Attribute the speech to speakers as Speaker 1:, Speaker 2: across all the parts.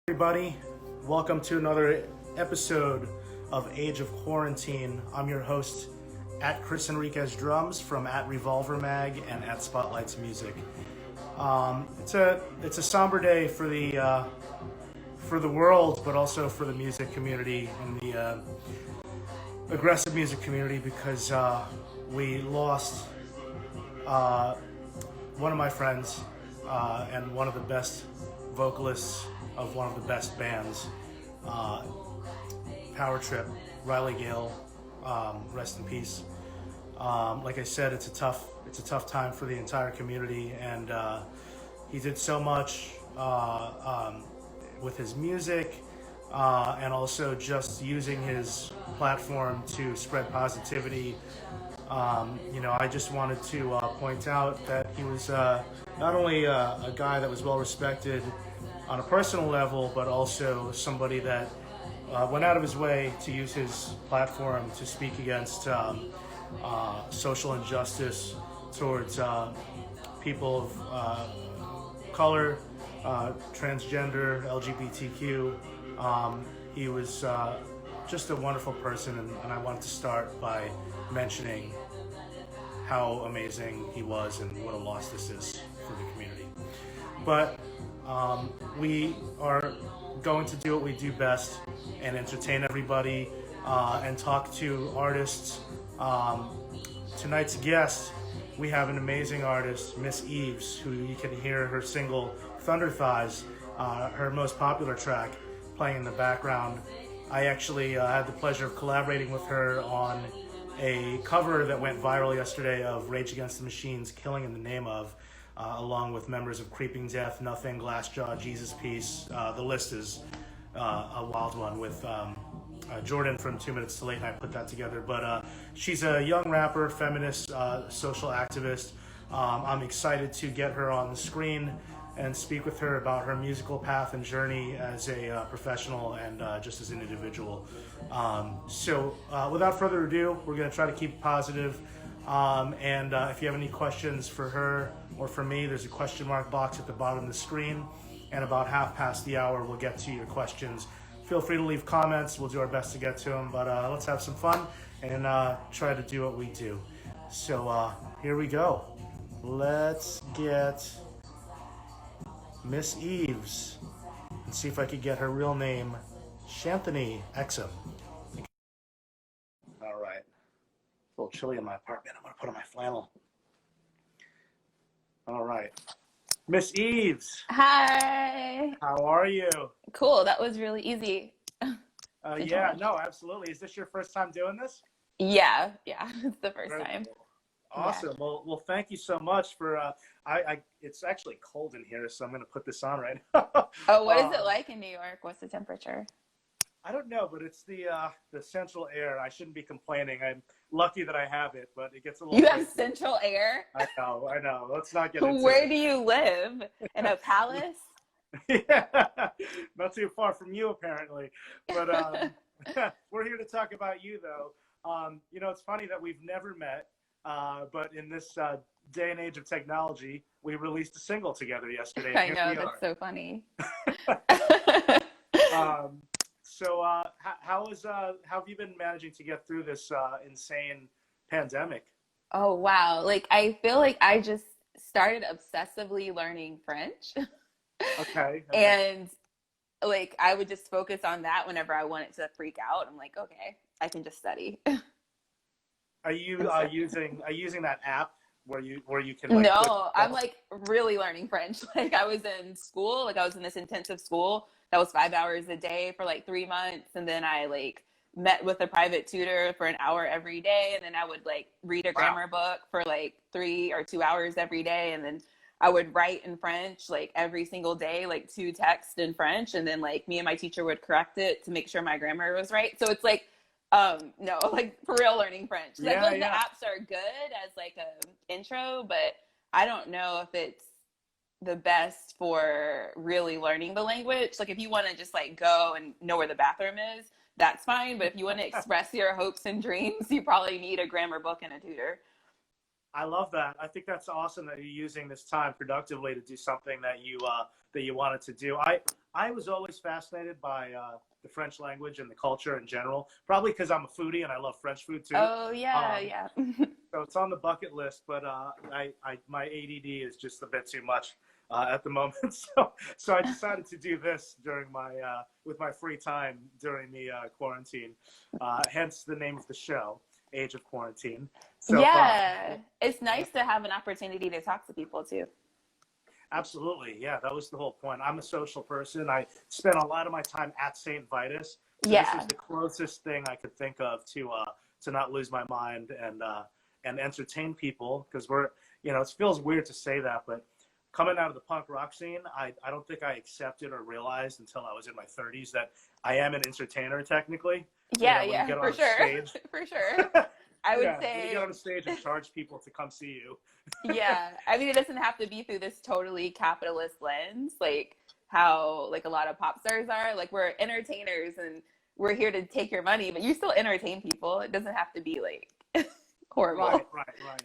Speaker 1: Everybody, welcome to another episode of Age of Quarantine. I'm your host at Chris Enriquez Drums from at Revolver Mag and at Spotlights Music. It's a somber day for the world, but also for the music community and the aggressive music community because we lost one of my friends and one of the best vocalists of one of the best bands, Power Trip, Riley Gale, rest in peace. Like I said, it's a tough time for the entire community, and he did so much with his music, and also just using his platform to spread positivity. I just wanted to point out that he was not only a guy that was well respected on a personal level, but also somebody that went out of his way to use his platform to speak against social injustice towards people of color, transgender, LGBTQ. He was just a wonderful person, and I wanted to start by mentioning how amazing he was and what a loss this is for the community. But we are going to do what we do best and entertain everybody and talk to artists. Tonight's guest, we have an amazing artist, Miss Eaves, who you can hear her single Thunder Thighs, her most popular track, playing in the background. I actually had the pleasure of collaborating with her on a cover that went viral yesterday of Rage Against the Machine's Killing in the Name Of, along with members of Creeping Death, Nothing, Glassjaw, Jesus Piece. The list is a wild one with Jordan from 2 Minutes to Late Night put that together. But she's a young rapper, feminist, social activist. I'm excited to get her on the screen and speak with her about her musical path and journey as a professional and just as an individual. So without further ado, we're going to try to keep it positive. And if you have any questions for her or for me, there's a question mark box at the bottom of the screen. And about half past the hour, we'll get to your questions. Feel free to leave comments. We'll do our best to get to them. But let's have some fun and try to do what we do. So here we go. Let's get Miss Eaves and see if I could get her real name, Shanthony Exum. All right. It's a little chilly in my apartment. I'm going to put on my flannel. All right. Miss Eaves.
Speaker 2: Hi.
Speaker 1: How are you?
Speaker 2: Cool. That was really easy.
Speaker 1: Yeah, no, absolutely. Is this your first time doing this?
Speaker 2: Yeah. It's the first
Speaker 1: Very
Speaker 2: time.
Speaker 1: cool. Awesome.
Speaker 2: Yeah.
Speaker 1: Well, thank you so much for. It's actually cold in here, so I'm going to put this on right now.
Speaker 2: Oh, what is it like in New York? What's the temperature?
Speaker 1: I don't know, but it's the central air. I shouldn't be complaining. I'm lucky that I have it, but it gets a little.
Speaker 2: You have central air?
Speaker 1: I know. Let's not get into
Speaker 2: Where
Speaker 1: it.
Speaker 2: do you live? In a palace?
Speaker 1: Yeah, not too far from you, apparently. But we're here to talk about you, though. It's funny that we've never met, but in this day and age of technology, we released a single together yesterday.
Speaker 2: I know, that's so funny.
Speaker 1: So how have you been managing to get through this insane pandemic?
Speaker 2: Oh, wow. Like, I feel like I just started obsessively learning French.
Speaker 1: Okay.
Speaker 2: And like, I would just focus on that whenever I wanted to freak out. I'm like, okay, I can just study.
Speaker 1: Are you using that app where you can like,
Speaker 2: No, I'm like really learning French. Like, I was in school, like I was in this intensive school that was 5 hours a day for like 3 months. And then I like met with a private tutor for an hour every day. And then I would like read a grammar book for like 3 or 2 hours every day. And then I would write in French like every single day, like 2 texts in French. And then like me and my teacher would correct it to make sure my grammar was right. So it's like, no, like for real learning French. I feel like the apps are good as like a intro, but I don't know if it's the best for really learning the language. Like if you want to just like go and know where the bathroom is, that's fine. But if you want to express your hopes and dreams, you probably need a grammar book and a tutor.
Speaker 1: I love that. I think that's awesome that you're using this time productively to do something that you wanted to do. I was always fascinated by the French language and the culture in general. Probably because I'm a foodie and I love French food too.
Speaker 2: Oh yeah, yeah.
Speaker 1: So it's on the bucket list, but my ADD is just a bit too much at the moment. So I decided to do this during my with my free time during the quarantine. Hence the name of the show, Age of Quarantine. So
Speaker 2: Yeah, it's nice to have an opportunity to talk to people too.
Speaker 1: absolutely, yeah, that was the whole point. I'm a social person. I spent a lot of my time at St. Vitus, so this
Speaker 2: Yeah.
Speaker 1: is the closest thing I could think of to not lose my mind and entertain people, because we're, it feels weird to say that, but coming out of the punk rock scene, I don't think I accepted or realized until I was in my 30s that I am an entertainer technically.
Speaker 2: Yeah,
Speaker 1: When you
Speaker 2: yeah,
Speaker 1: get
Speaker 2: for
Speaker 1: on
Speaker 2: sure.
Speaker 1: stage.
Speaker 2: For sure. I would
Speaker 1: Yeah, when you
Speaker 2: say,
Speaker 1: get on a stage and charge people to come see you.
Speaker 2: yeah. I mean, it doesn't have to be through this totally capitalist lens, like how like a lot of pop stars are. Like we're entertainers and we're here to take your money, but you still entertain people. It doesn't have to be like horrible.
Speaker 1: Right.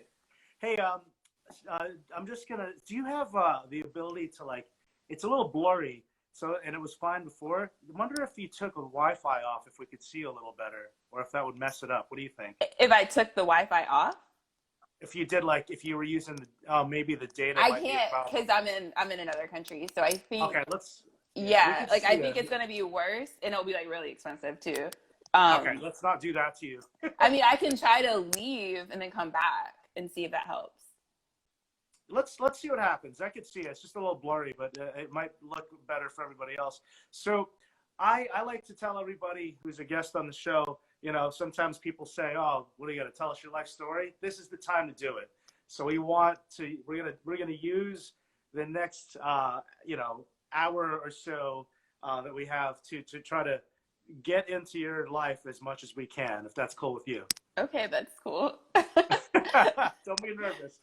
Speaker 1: Hey, I'm just gonna. Do you have the ability to like? It's a little blurry, so and it was fine before. I wonder if you took the Wi-Fi off, if we could see a little better, or if that would mess it up. What do you think?
Speaker 2: If I took the Wi-Fi off,
Speaker 1: If you did, like, if you were using the, maybe the data
Speaker 2: I
Speaker 1: might be a
Speaker 2: can't
Speaker 1: problem.
Speaker 2: because I'm in another country. So I think
Speaker 1: Okay, let's. We
Speaker 2: yeah,
Speaker 1: could
Speaker 2: like
Speaker 1: see
Speaker 2: I think
Speaker 1: it.
Speaker 2: it's gonna be worse and it'll be like really expensive too.
Speaker 1: Okay, let's not do that to you.
Speaker 2: I mean, I can try to leave and then come back and see if that helps.
Speaker 1: Let's see what happens. I could see it. It's just a little blurry, but it might look better for everybody else. So I like to tell everybody who's a guest on the show, sometimes people say, "Oh, what are you going to tell us your life story?" This is the time to do it. So we're going to use the next hour or so that we have to try to get into your life as much as we can, if that's cool with you.
Speaker 2: Okay, that's cool.
Speaker 1: Don't be nervous.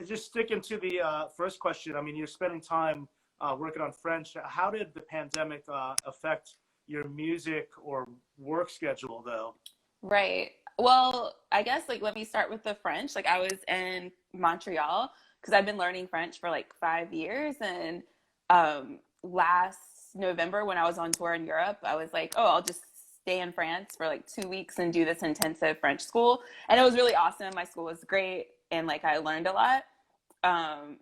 Speaker 1: Just sticking to the first question. I mean, you're spending time working on French. How did the pandemic affect your music or work schedule, though?
Speaker 2: Right. Well, I guess like let me start with the French. Like I was in Montreal because I've been learning French for like 5 years, and last November when I was on tour in Europe, I was like, oh, I'll just stay in France for like 2 weeks and do this intensive French school. And it was really awesome. My school was great and like I learned a lot.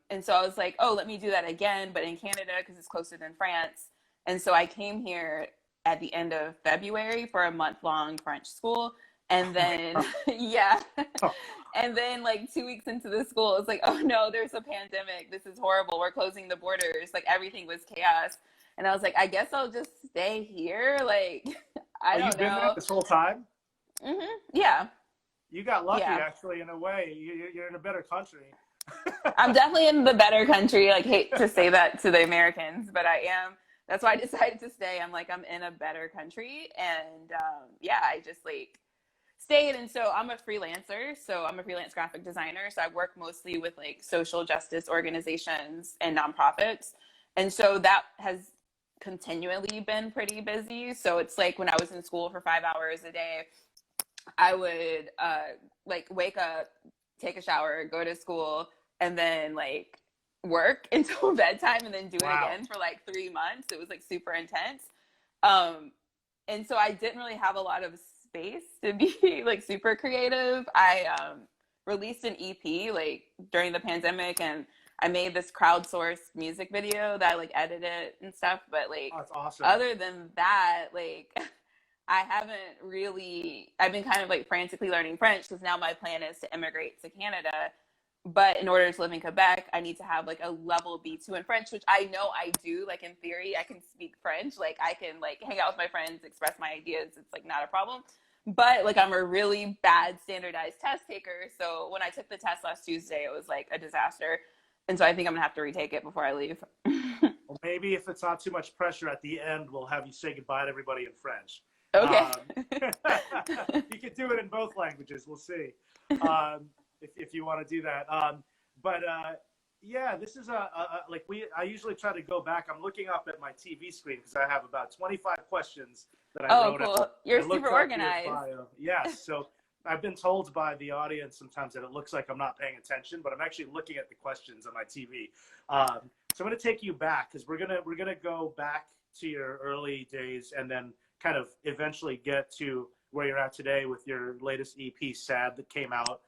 Speaker 2: And so I was like, oh, let me do that again, but in Canada because it's closer than France. And so I came here at the end of February for a month-long French school. And then, yeah. And then like 2 weeks into the school, it's like, oh no, there's a pandemic. This is horrible. We're closing the borders. Like everything was chaos. And I was like, I guess I'll just stay here. Like, I don't
Speaker 1: You've been
Speaker 2: know.
Speaker 1: there this whole time?
Speaker 2: Yeah.
Speaker 1: You got lucky,
Speaker 2: Yeah.
Speaker 1: actually, in a way. You're in a better country.
Speaker 2: I'm definitely in the better country. Like, hate to say that to the Americans, but I am. That's why I decided to stay. I'm like, I'm in a better country. And yeah, I just like stayed. And so I'm a freelancer. So I'm a freelance graphic designer. So I work mostly with like social justice organizations and nonprofits. And so that has continually been pretty busy. So it's like when I was in school for 5 hours a day, I would like wake up, take a shower, go to school, and then like work until bedtime and then do it again for like 3 months. It was like super intense. And so I didn't really have a lot of space to be like super creative. I released an EP like during the pandemic, and I made this crowdsourced music video that I like edited and stuff. But like,
Speaker 1: that's awesome.
Speaker 2: Other than that, like I've been kind of like frantically learning French because now my plan is to immigrate to Canada. But in order to live in Quebec, I need to have like a level B2 in French, which I know I do. Like in theory, I can speak French. Like I can like hang out with my friends, express my ideas. It's like not a problem. But like I'm a really bad standardized test taker. So when I took the test last Tuesday, it was like a disaster. And so I think I'm gonna have to retake it before I leave.
Speaker 1: Well, maybe if it's not too much pressure at the end, we'll have you say goodbye to everybody in French.
Speaker 2: Okay.
Speaker 1: You could do it in both languages. We'll see if you want to do that. Yeah, this is I usually try to go back. I'm looking up at my TV screen because I have about 25 questions that I wrote.
Speaker 2: Oh, cool. You're super organized.
Speaker 1: Yes. So I've been told by the audience sometimes that it looks like I'm not paying attention, but I'm actually looking at the questions on my TV. So I'm gonna take you back because we're gonna go back to your early days and then kind of eventually get to where you're at today with your latest EP, Sad, that came out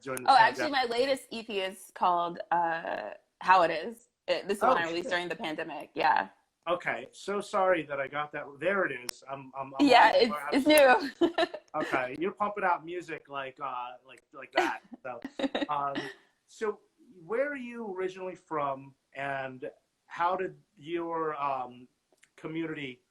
Speaker 1: during the
Speaker 2: Oh, actually,
Speaker 1: pandemic.
Speaker 2: my latest EP is called How It Is. This is the one
Speaker 1: Oh
Speaker 2: I released
Speaker 1: shit.
Speaker 2: during the pandemic. Yeah.
Speaker 1: Okay. So sorry that I got that. There it is. I'm
Speaker 2: Yeah,
Speaker 1: all.
Speaker 2: it's new.
Speaker 1: Okay, you're pumping out music like that. So, um, so where are you originally from, and how did your community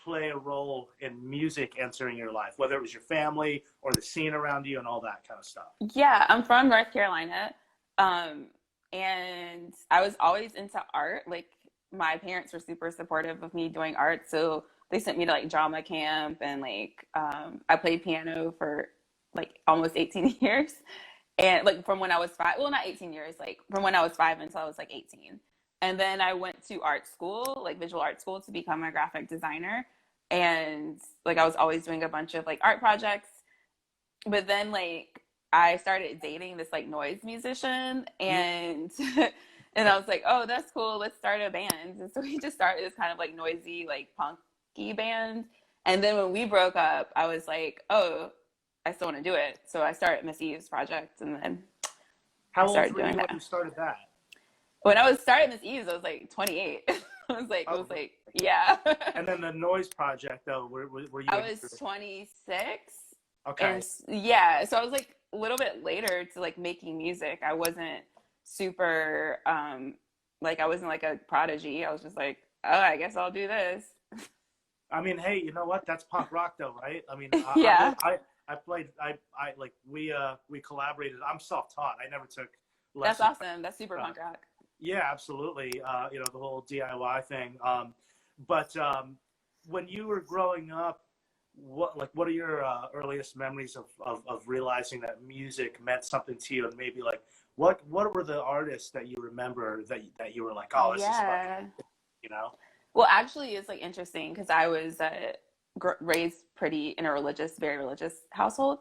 Speaker 1: play a role in music entering your life? Whether it was your family or the scene around you and all that kind of stuff.
Speaker 2: Yeah, I'm from North Carolina. Um, and I was always into art. Like my parents were super supportive of me doing art, so they sent me to like drama camp and like I played piano for like almost 18 years. And like from when I was five, well, not 18 years, like from when I was five until I was like 18. And then I went to art school, like visual art school, to become a graphic designer. And like I was always doing a bunch of like art projects. But then like I started dating this like noise musician, and and I was like, oh, that's cool. Let's start a band. And so we just started this kind of like noisy, like punky band. And then when we broke up, I was like, oh, I still want to do it. So I started Miss Eaves project, and then I
Speaker 1: How old
Speaker 2: started
Speaker 1: were you
Speaker 2: doing
Speaker 1: when
Speaker 2: that.
Speaker 1: you started that?
Speaker 2: When I was starting Miss Eaves, I was like 28.
Speaker 1: Oh,
Speaker 2: yeah.
Speaker 1: and then the Noise Project though, were you
Speaker 2: I
Speaker 1: in
Speaker 2: was 26.
Speaker 1: Okay.
Speaker 2: And yeah, so I was like a little bit later to like making music. I wasn't super, like I wasn't like a prodigy. I was just like, oh, I guess I'll do this.
Speaker 1: I mean, hey, you know what? That's punk rock, though, right? I mean,
Speaker 2: Yeah,
Speaker 1: I played, I like we collaborated. I'm self-taught. I never took
Speaker 2: that's
Speaker 1: lessons.
Speaker 2: awesome. That's super punk rock.
Speaker 1: Yeah, absolutely. You know, the whole DIY thing. But when you were growing up, what are your earliest memories of realizing that music meant something to you, and maybe like what were the artists that you remember that you were like, oh, this is fucking,
Speaker 2: Yeah.
Speaker 1: you know?
Speaker 2: Well, actually, it's like interesting because I was raised pretty in a very religious household.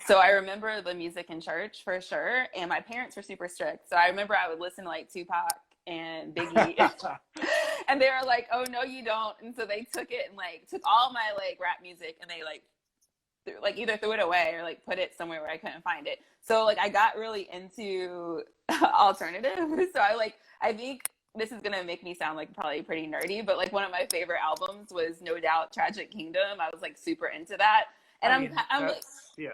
Speaker 2: So I remember the music in church for sure, and my parents were super strict. So I remember I would listen to like Tupac and Biggie, and they were like, "Oh no, you don't." And so they took it and like took all my like rap music, and they like either threw it away or like put it somewhere where I couldn't find it. So like I got really into alternative. So I think this is gonna make me sound like probably pretty nerdy, but like one of my favorite albums was No Doubt Tragic Kingdom. I was like super into that. And
Speaker 1: I mean,
Speaker 2: I'm like,
Speaker 1: that's yeah.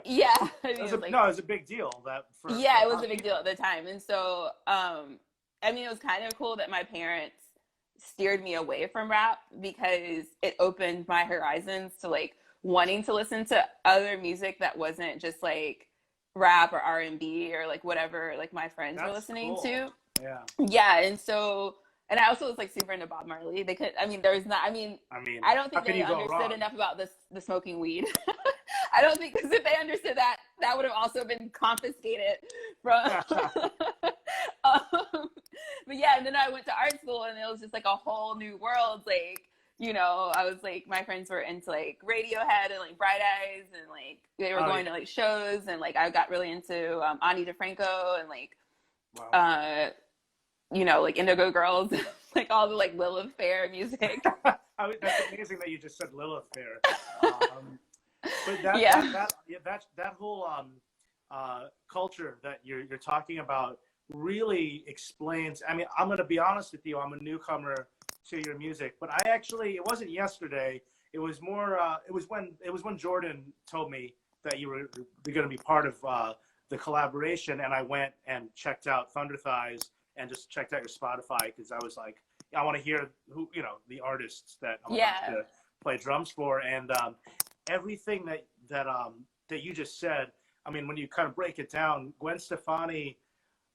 Speaker 2: yeah, I mean, it was like,
Speaker 1: No, it was a big deal that for
Speaker 2: yeah,
Speaker 1: a
Speaker 2: it
Speaker 1: lot
Speaker 2: was a
Speaker 1: of
Speaker 2: big deal
Speaker 1: people.
Speaker 2: at the time. And so I mean, it was kind of cool that my parents steered me away from rap because it opened my horizons to like wanting to listen to other music that wasn't just like rap or R&B or like whatever like my friends were
Speaker 1: That's
Speaker 2: listening
Speaker 1: cool.
Speaker 2: to.
Speaker 1: Yeah.
Speaker 2: Yeah, and so and I also was like super into Bob Marley. They could I mean there's not I mean
Speaker 1: I mean,
Speaker 2: I don't
Speaker 1: how
Speaker 2: think
Speaker 1: can
Speaker 2: they
Speaker 1: you go
Speaker 2: understood
Speaker 1: wrong?
Speaker 2: enough about the smoking weed. I don't think because if they understood that, that would have also been confiscated from. But yeah, and then I went to art school, and it was just like a whole new world. Like, you know, I was like, my friends were into like Radiohead and like Bright Eyes, and like they were
Speaker 1: Oh
Speaker 2: going
Speaker 1: yeah.
Speaker 2: to like shows, and like I got really into Ani DeFranco and like,
Speaker 1: Wow.
Speaker 2: uh, you know, like Indigo Girls, like all the like Lilith Fair music.
Speaker 1: That's amazing that you just said Lilith there. Um, but
Speaker 2: Yeah.
Speaker 1: that whole culture that you're talking about really explains. I mean, I'm going to be honest with you. I'm a newcomer to your music, but I actually it wasn't yesterday. It was more. It was when Jordan told me that you were going to be part of the collaboration, and I went and checked out Thunder Thighs and just checked out your Spotify because I was like, I want to hear who the artists that I'm about
Speaker 2: Yeah.
Speaker 1: to play drums for, and everything that you just said. I mean, when you kind of break it down, Gwen Stefani.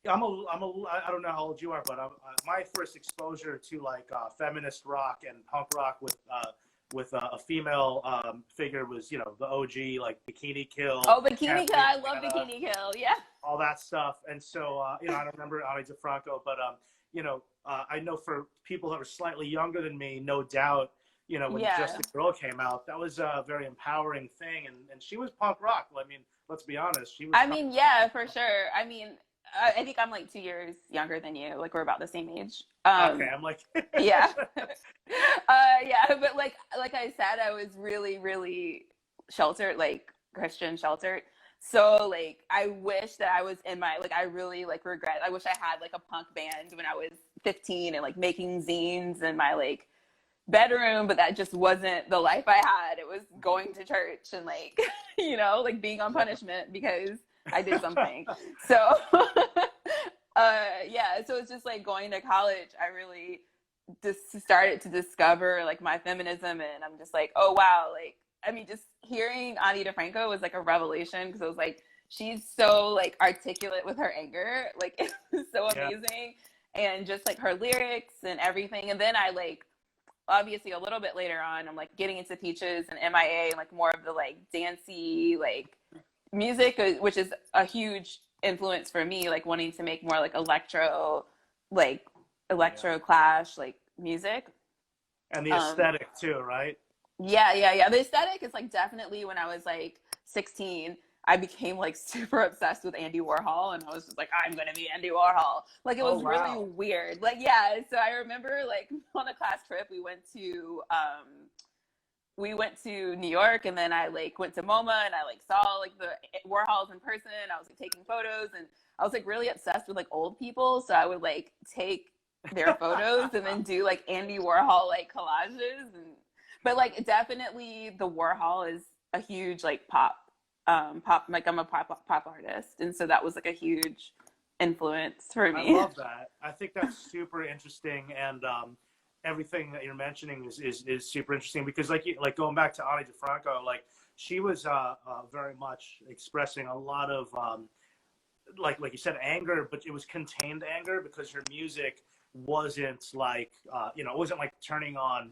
Speaker 1: I don't know how old you are, but my first exposure to like feminist rock and punk rock with a female figure was the OG like Bikini Kill,
Speaker 2: Oh, Bikini Kill!
Speaker 1: Kathleen
Speaker 2: I love
Speaker 1: Hanna,
Speaker 2: Bikini Kill. Yeah.
Speaker 1: all that stuff. And so I don't remember Ani DeFranco, but I know for people that were slightly younger than me, no doubt. When Just
Speaker 2: Yeah.
Speaker 1: a Girl came out, that was a very empowering thing, and she was punk rock. I mean, let's be honest, she was.
Speaker 2: I mean, yeah, for sure. I mean, I think I'm like 2 years younger than you. Like we're about the same age.
Speaker 1: Okay, I'm like,
Speaker 2: Yeah. Yeah, but like I said, I was really, really sheltered, like Christian sheltered. So like I wish that I was in my like I really like regret. I wish I had like a punk band when I was 15 and like making zines in my like bedroom, but that just wasn't the life I had. It was going to church and like, like being on punishment because I did something. So yeah, so it's just like going to college, I really just started to discover like my feminism, and I'm just like, oh wow, like I mean, just hearing Ani DeFranco was like a revelation because I was like, she's so like articulate with her anger, like it was so amazing, and just like her lyrics and everything. And then I like obviously a little bit later on, I'm like getting into Peaches and MIA and like more of the like dancey like music, which is a huge influence for me, like wanting to make more like electro clash like music.
Speaker 1: and the aesthetic too, right?
Speaker 2: Yeah. The aesthetic is like definitely when I was like 16, I became like super obsessed with Andy Warhol, and I was just like, I'm gonna be Andy Warhol. Like it was really weird. Like yeah, so I remember like on a class trip we went to New York, and then I like went to MoMA, and I like saw like the Warhols in person. I was like taking photos, and I was like really obsessed with like old people, so I would like take their photos and then do like Andy Warhol like collages. And but like definitely the Warhol is a huge like pop like I'm a pop artist, and so that was like a huge influence for me.
Speaker 1: I love that. I think that's super interesting, and everything that you're mentioning is super interesting because like going back to Ani DeFranco, like she was very much expressing a lot of like you said, anger, but it was contained anger because her music wasn't like it wasn't like turning on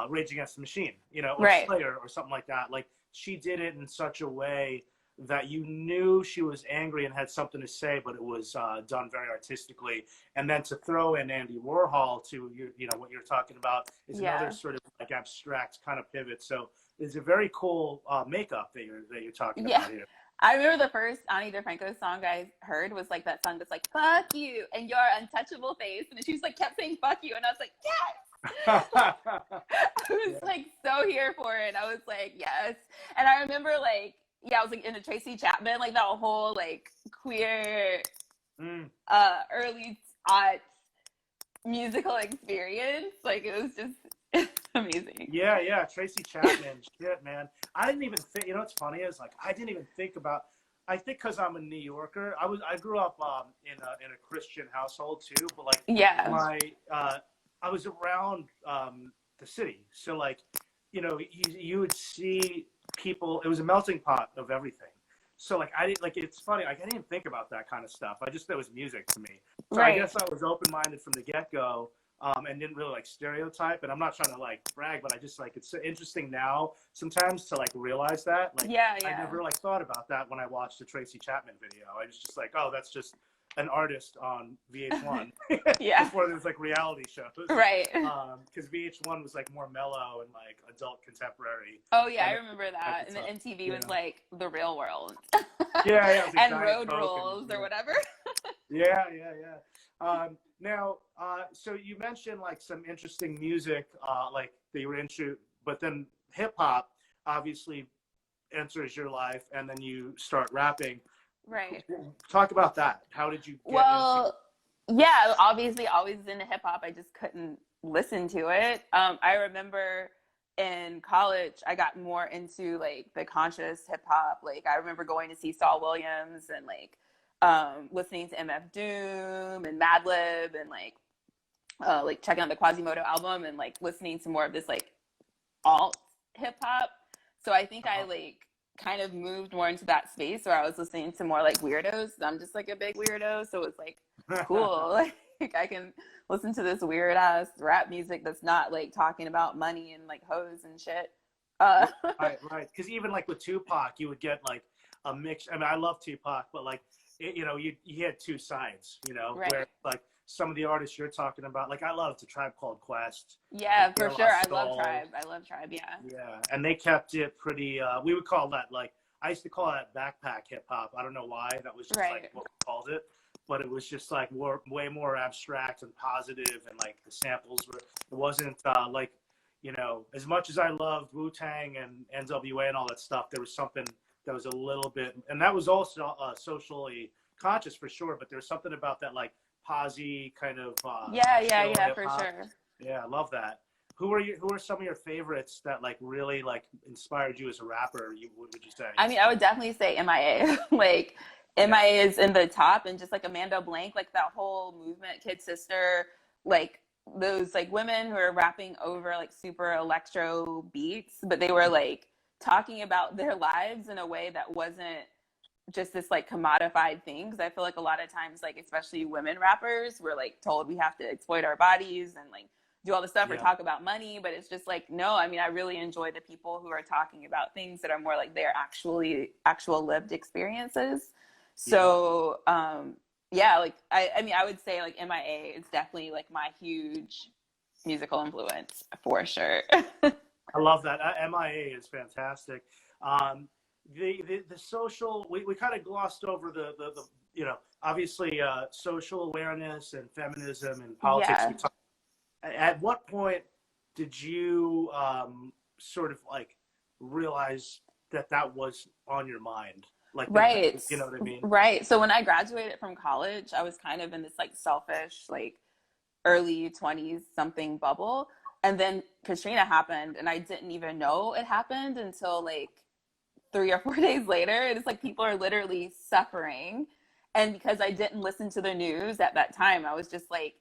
Speaker 1: Rage Against the Machine, or Slayer or something like that. Like she did it in such a way that you knew she was angry and had something to say, but it was done very artistically. And then to throw in Andy Warhol to what you're talking about is another sort of like abstract kind of pivot. So it's a very cool makeup that you're talking about here.
Speaker 2: I remember the first Ani DeFranco song I heard was like that song that's like "fuck you" and your untouchable face, and she just like kept saying "fuck you," and I was like, yes. I was like so here for it. I was like, yes. And I remember like, I was like into Tracy Chapman, like that whole like queer early aughts musical experience. Like it was just amazing.
Speaker 1: Yeah, Tracy Chapman, shit, man. I didn't even think. What's funny is like I didn't even think about. I think because I'm a New Yorker, I grew up in a Christian household too, but like my I was around the city, so like you would see people. It was a melting pot of everything. So like I didn't like. It's funny. Like I didn't think about that kind of stuff. I just thought it was music to me. So I guess I was open-minded from the get-go. And didn't really like stereotype, and I'm not trying to like brag, but I just like it's interesting now sometimes to like realize that. Like I never like thought about that when I watched the Tracy Chapman video. I was just like, oh, that's just an artist on VH1. Before there was like reality shows.
Speaker 2: Right.
Speaker 1: Because VH1 was like more mellow and like adult contemporary.
Speaker 2: Oh yeah, I remember that. And then MTV was like The Real World.
Speaker 1: Yeah. It was, like,
Speaker 2: and Road Rules or whatever.
Speaker 1: Yeah. Now, so you mentioned like some interesting music, like that you were into, but then hip hop obviously enters your life, and then you start rapping.
Speaker 2: Right.
Speaker 1: Talk about that. How did you get
Speaker 2: obviously always into hip hop. I just couldn't listen to it. I remember in college, I got more into like the conscious hip hop. Like I remember going to see Saul Williams and like listening to MF Doom and Madlib and like checking out the Quasimodo album and like listening to more of this like alt hip hop. So I think I like kind of moved more into that space where I was listening to more like weirdos. I'm just like a big weirdo, so it's like cool. Like I can listen to this weird ass rap music that's not like talking about money and like hoes and shit.
Speaker 1: Right. Because even like with Tupac, you would get like a mix. I mean, I love Tupac, but like you had two sides. Where like some of the artists you're talking about, like I love The Tribe Called Quest.
Speaker 2: Yeah, for sure. I love Tribe.
Speaker 1: Yeah, and they kept it pretty. We would call that like I used to call that backpack hip hop. I don't know why. That was just like what we called it. but it was just like way more abstract and positive, and like the samples were. It wasn't like, you know, as much as I loved Wu-Tang and NWA and all that stuff, there was something that was a little bit, and that was also socially conscious for sure. But there's something about that like posy kind of chill
Speaker 2: yeah,
Speaker 1: hip
Speaker 2: for
Speaker 1: hop.
Speaker 2: sure.
Speaker 1: Yeah, I love that. Who are you? Who are some of your favorites that like really like inspired you as a rapper? What would you say?
Speaker 2: I mean, I would definitely say MIA. Like
Speaker 1: Yeah,
Speaker 2: MIA is in the top, and just like Amanda Blank, like that whole movement, Kid Sister, like those like women who are rapping over like super electro beats, but they were like talking about their lives in a way that wasn't just this like commodified thing. Because I feel like a lot of times, like especially women rappers, we're like told we have to exploit our bodies and like do all the stuff or
Speaker 1: yeah,
Speaker 2: talk about money, but it's just like, no, I mean, I really enjoy the people who are talking about things that are more like their actual lived experiences.
Speaker 1: yeah.
Speaker 2: So yeah, like I mean, I would say like MIA is definitely like my huge musical influence for sure.
Speaker 1: I love that. MIA is fantastic. Um, the social, we kind of glossed over the you know, obviously social awareness and feminism and politics.
Speaker 2: Yeah.
Speaker 1: We talked. At what point did you sort of like realize that that was on your mind? Like that,
Speaker 2: Right.
Speaker 1: you know what I mean?
Speaker 2: Right. So when I graduated from college, I was kind of in this like selfish, like early 20s something bubble. And then Katrina happened, and I didn't even know it happened until like 3 or 4 days later. It's like people are literally suffering. And because I didn't listen to the news at that time, I was just like,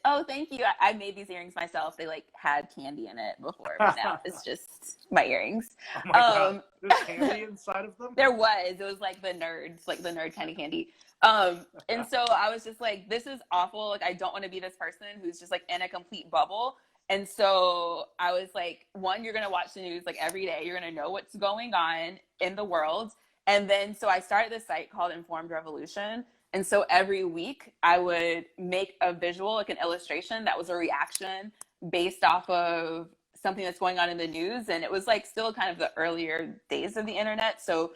Speaker 2: oh, thank you. I made these earrings myself. They like had candy in it before, but now it's just my earrings.
Speaker 1: Oh my God,
Speaker 2: Um,
Speaker 1: there's candy inside of them?
Speaker 2: it was like the nerds, like the nerd kind of candy. And so I was just like, this is awful. Like, I don't want to be this person who's just like in a complete bubble. And so I was like, one, you're going to watch the news like every day. You're going to know what's going on in the world. And then, so I started this site called Informed Revolution. And so every week I would make a visual, like an illustration that was a reaction based off of something that's going on in the news. And it was like still kind of the earlier days of the internet. So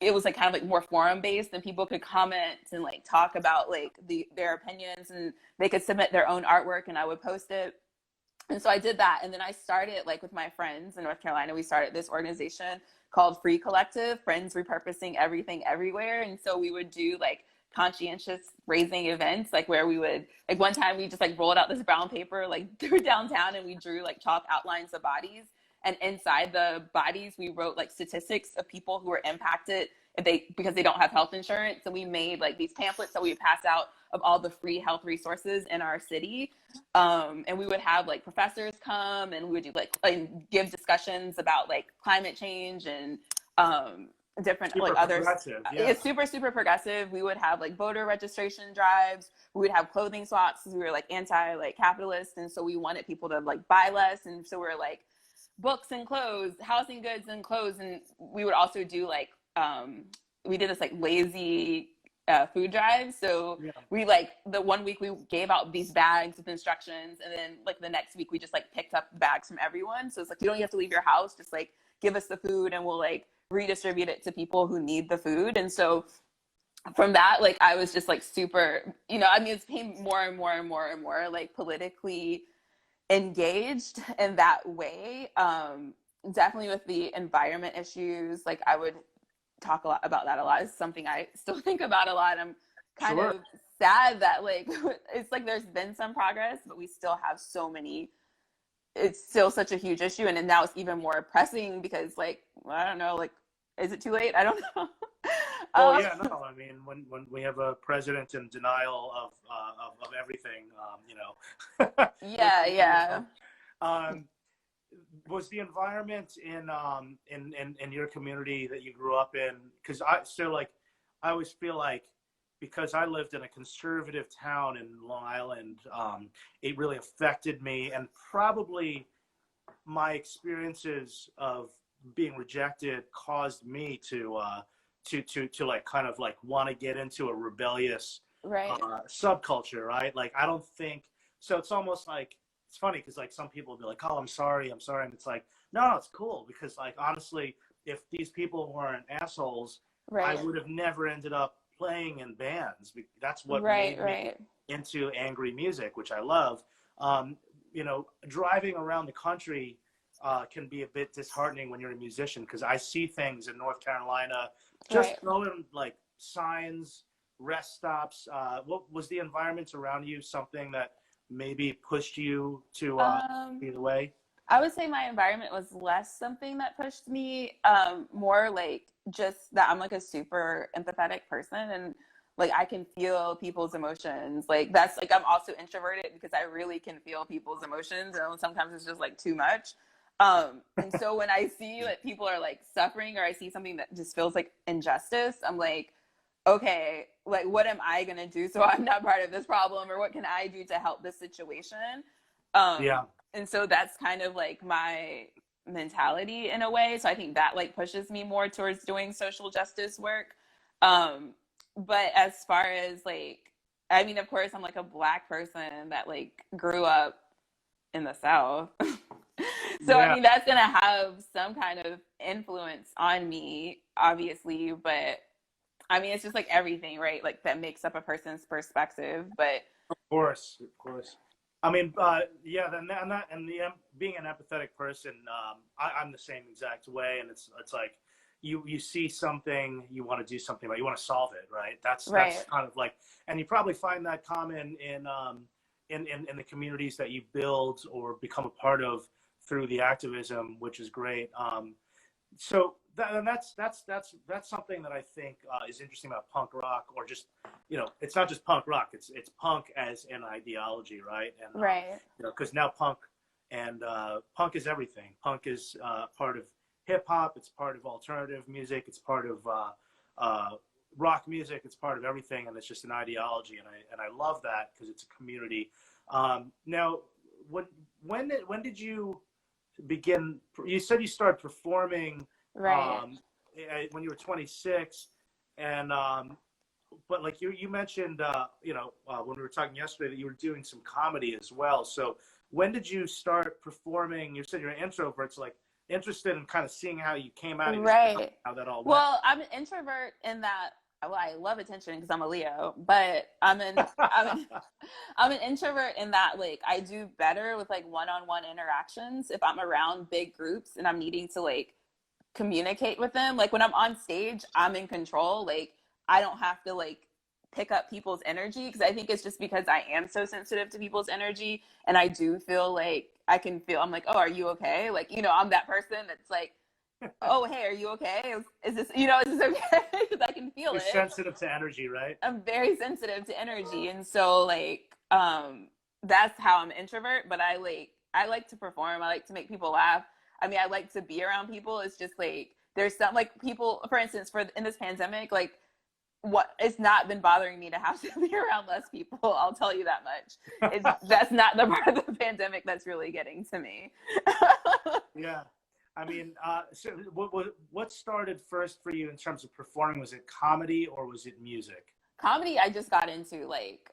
Speaker 2: it was like kind of like more forum based, and people could comment and like talk about like their opinions, and they could submit their own artwork and I would post it. And so I did that. And then I started like with my friends in North Carolina, we started this organization called Free Collective, Friends Repurposing Everything Everywhere. And so we would do like conscientious raising events, like where we would, like one time we just like rolled out this brown paper, like through downtown, and we drew like chalk outlines of bodies. And inside the bodies, we wrote like statistics of people who were impacted because they don't have health insurance. And we made like these pamphlets that we would pass out of all the free health resources in our city. And we would have like professors come, and we would do like give discussions about like climate change and different
Speaker 1: Super
Speaker 2: like other.
Speaker 1: yeah.
Speaker 2: It's super progressive. We would have like voter registration drives. We would have clothing swaps. We were like anti like capitalist, and so we wanted people to like buy less. And so we're like books and clothes, housing goods and clothes. And we would also do like we did this like lazy food drive. So
Speaker 1: Yeah.
Speaker 2: we like the one week we gave out these bags with instructions, and then like the next week we just like picked up bags from everyone. So it's like, you don't even have to leave your house, just like give us the food and we'll like redistribute it to people who need the food. And so from that, like I was just like super, you know, I mean, it's became more and more like politically engaged in that way. Definitely with the environment issues, like I would talk a lot about that a lot. It's something I still think about a lot. I'm kind of sad that like it's like there's been some progress, but we still have so many. It's still such a huge issue, and now it's even more pressing because like I don't know, like is it too late? I don't know.
Speaker 1: Well, yeah, no. I mean, when we have a president in denial of everything, you know.
Speaker 2: Yeah.
Speaker 1: Was the environment in your community that you grew up in? Because I always feel like, because I lived in a conservative town in Long Island, it really affected me, and probably my experiences of being rejected caused me to like kind of like want to get into a rebellious
Speaker 2: Right.
Speaker 1: subculture, right? Like I don't think so. It's almost like, it's funny because like some people will be like, "Oh, I'm sorry," and it's like, no, it's cool, because like honestly, if these people weren't assholes, I
Speaker 2: Right.
Speaker 1: would have never ended up playing in bands. That's what
Speaker 2: Right,
Speaker 1: made me
Speaker 2: right,
Speaker 1: into angry music, which I love. You know, driving around the country can be a bit disheartening when you're a musician, because I see things in North Carolina, just
Speaker 2: right.
Speaker 1: throwing like signs, rest stops. What was the environment around you? Something that maybe pushed you to
Speaker 2: Um,
Speaker 1: be the way?
Speaker 2: I would say my environment was less something that pushed me, more like just that I'm like a super empathetic person and like I can feel people's emotions. Like that's like I'm also introverted because I really can feel people's emotions and sometimes it's just like too much. And so when I see that people are like suffering or I see something that just feels like injustice, I'm like, okay, like what am I gonna do so I'm not part of this problem or what can I do to help this situation?
Speaker 1: Yeah,
Speaker 2: And so that's kind of like my mentality in a way. So I think that like pushes me more towards doing social justice work. Um, but as far as like, I mean, of course, I'm like a Black person that like grew up in the South. So I
Speaker 1: yeah,
Speaker 2: mean, that's gonna have some kind of influence on me, obviously. But I mean, it's just like everything, right? Like that makes up a person's perspective. But
Speaker 1: of course, of course. I mean, yeah, and that, and being an empathetic person, I'm the same exact way, and it's like you see something, you want to do something about, you want to solve it, right? That's
Speaker 2: right,
Speaker 1: kind of like, and you probably find that common in the communities that you build or become a part of through the activism, which is great. So and that's something that I think is interesting about punk rock, or just, you know, it's not just punk rock, it's punk as an ideology, right? And
Speaker 2: right,
Speaker 1: you know, because now punk is everything. Punk is part of hip hop, it's part of alternative music, it's part of rock music, it's part of everything, and it's just an ideology, and I love that because it's a community. Now, when when did you begin? You said you started performing
Speaker 2: right.
Speaker 1: um, when you were 26, and but like you mentioned, you know, when we were talking yesterday, that you were doing some comedy as well. So when did you start performing? You said you're an introvert, so like interested in kind of seeing how you came out of your shell,
Speaker 2: Right.
Speaker 1: how that all went.
Speaker 2: Well, I'm an introvert in that well, I love attention because I'm a Leo, but I'm an introvert in that like I do better with like one-on-one interactions if I'm around big groups and I'm needing to like communicate with them. Like when I'm on stage, I'm in control. Like I don't have to like pick up people's energy because I think it's just because I am so sensitive to people's energy and I do feel like I can feel I'm like, "Oh, are you okay?" Like, you know, I'm that person that's like, "Oh, hey, are you okay? Is this, you know, is this okay?" Because I can feel
Speaker 1: You're
Speaker 2: it.
Speaker 1: sensitive to energy, right?
Speaker 2: I'm very sensitive to energy, and so like that's how I'm an introvert. But I like to perform. I like to make people laugh. I mean, I like to be around people. It's just like there's some like people, for instance, for in this pandemic, like what it's not been bothering me to have to be around less people. I'll tell you that much. That's not the part of the pandemic that's really getting to me.
Speaker 1: Yeah. I mean, so what started first for you in terms of performing? Was it comedy or was it music?
Speaker 2: Comedy I just got into like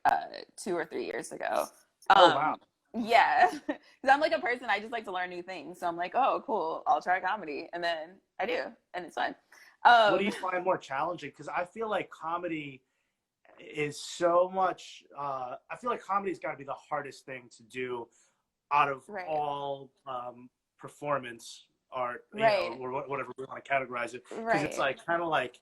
Speaker 2: 2 or 3 years ago.
Speaker 1: Oh, wow.
Speaker 2: Um, yeah, because I'm like a person I just like to learn new things. So I'm like, oh, cool, I'll try comedy, and then I do, and it's fun.
Speaker 1: What do
Speaker 2: Um,
Speaker 1: you find more challenging? Because I feel like comedy is so much. I feel like comedy's got to be the hardest thing to do out of
Speaker 2: right,
Speaker 1: all performance art, you know,
Speaker 2: right,
Speaker 1: or whatever we want to categorize it. Because it's
Speaker 2: right.
Speaker 1: like kind of like,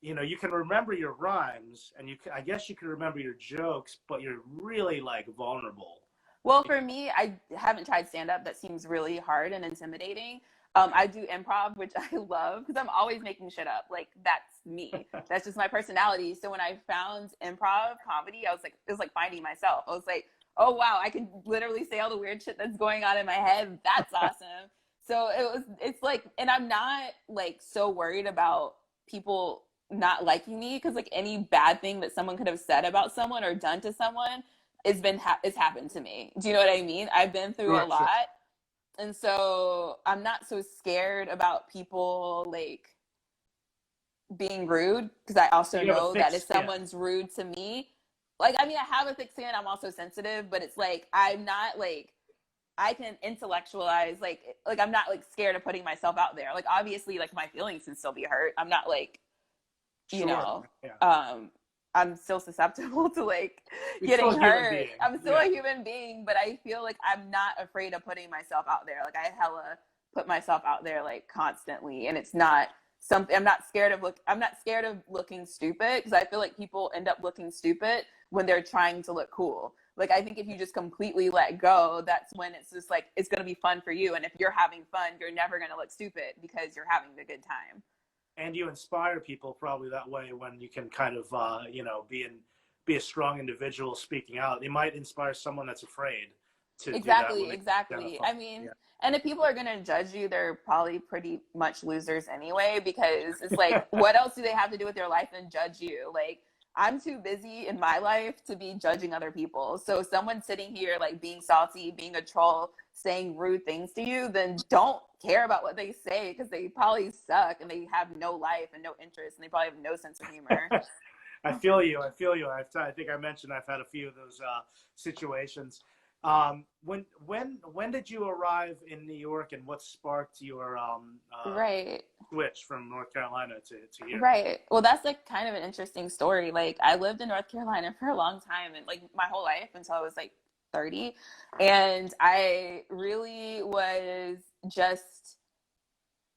Speaker 1: you know, you can remember your rhymes and I guess you can remember your jokes, but you're really like vulnerable.
Speaker 2: Well, for me, I haven't tried stand up. That seems really hard and intimidating. I do improv, which I love because I'm always making shit up. Like that's me. That's just my personality. So when I found improv comedy, I was like, it was like finding myself. I was like, oh wow, I can literally say all the weird shit that's going on in my head. That's awesome. So it's like, and I'm not like so worried about people not liking me because like any bad thing that someone could have said about someone or done to someone it's happened to me. Do you know what I mean? I've been through a
Speaker 1: Sure, sure.
Speaker 2: lot, and so I'm not so scared about people like being rude because I also
Speaker 1: You have a
Speaker 2: know
Speaker 1: thick
Speaker 2: that if
Speaker 1: skin.
Speaker 2: someone's rude to me, like I mean, I have a thick skin. I'm also sensitive, but it's like I'm not like I can intellectualize like I'm not like scared of putting myself out there. Like obviously, like my feelings can still be hurt. I'm not like you
Speaker 1: Sure.
Speaker 2: know,
Speaker 1: Yeah.
Speaker 2: I'm still susceptible to like
Speaker 1: You're still
Speaker 2: getting
Speaker 1: a human
Speaker 2: hurt.
Speaker 1: being.
Speaker 2: I'm still a human being, but I feel like I'm not afraid of putting myself out there. Like I hella put myself out there like constantly, and it's not something I'm not scared of looking stupid, because I feel like people end up looking stupid when they're trying to look cool. Like I think if you just completely let go, that's when it's just like it's going to be fun for you, and if you're having fun, you're never going to look stupid because you're having a good time.
Speaker 1: And you inspire people probably that way when you can kind of be a strong individual speaking out. You might inspire someone that's afraid to do that when
Speaker 2: Exactly,
Speaker 1: they
Speaker 2: exactly.
Speaker 1: identify.
Speaker 2: I mean,
Speaker 1: Yeah.
Speaker 2: and if people are going to judge you, they're probably pretty much losers anyway, because it's like, what else do they have to do with your life than judge you? Like, I'm too busy in my life to be judging other people. So, someone sitting here, like, being salty, being a troll, saying rude things to you, then don't care about what they say, because they probably suck and they have no life and no interest, and they probably have no sense of humor.
Speaker 1: I feel you. I feel you. I think I mentioned I've had a few of those situations. When did you arrive in New York, and what sparked your
Speaker 2: Right.
Speaker 1: switch from North Carolina to here?
Speaker 2: Right. Well, that's like kind of an interesting story. Like, I lived in North Carolina for a long time, and like my whole life until I was like 30. And I really was just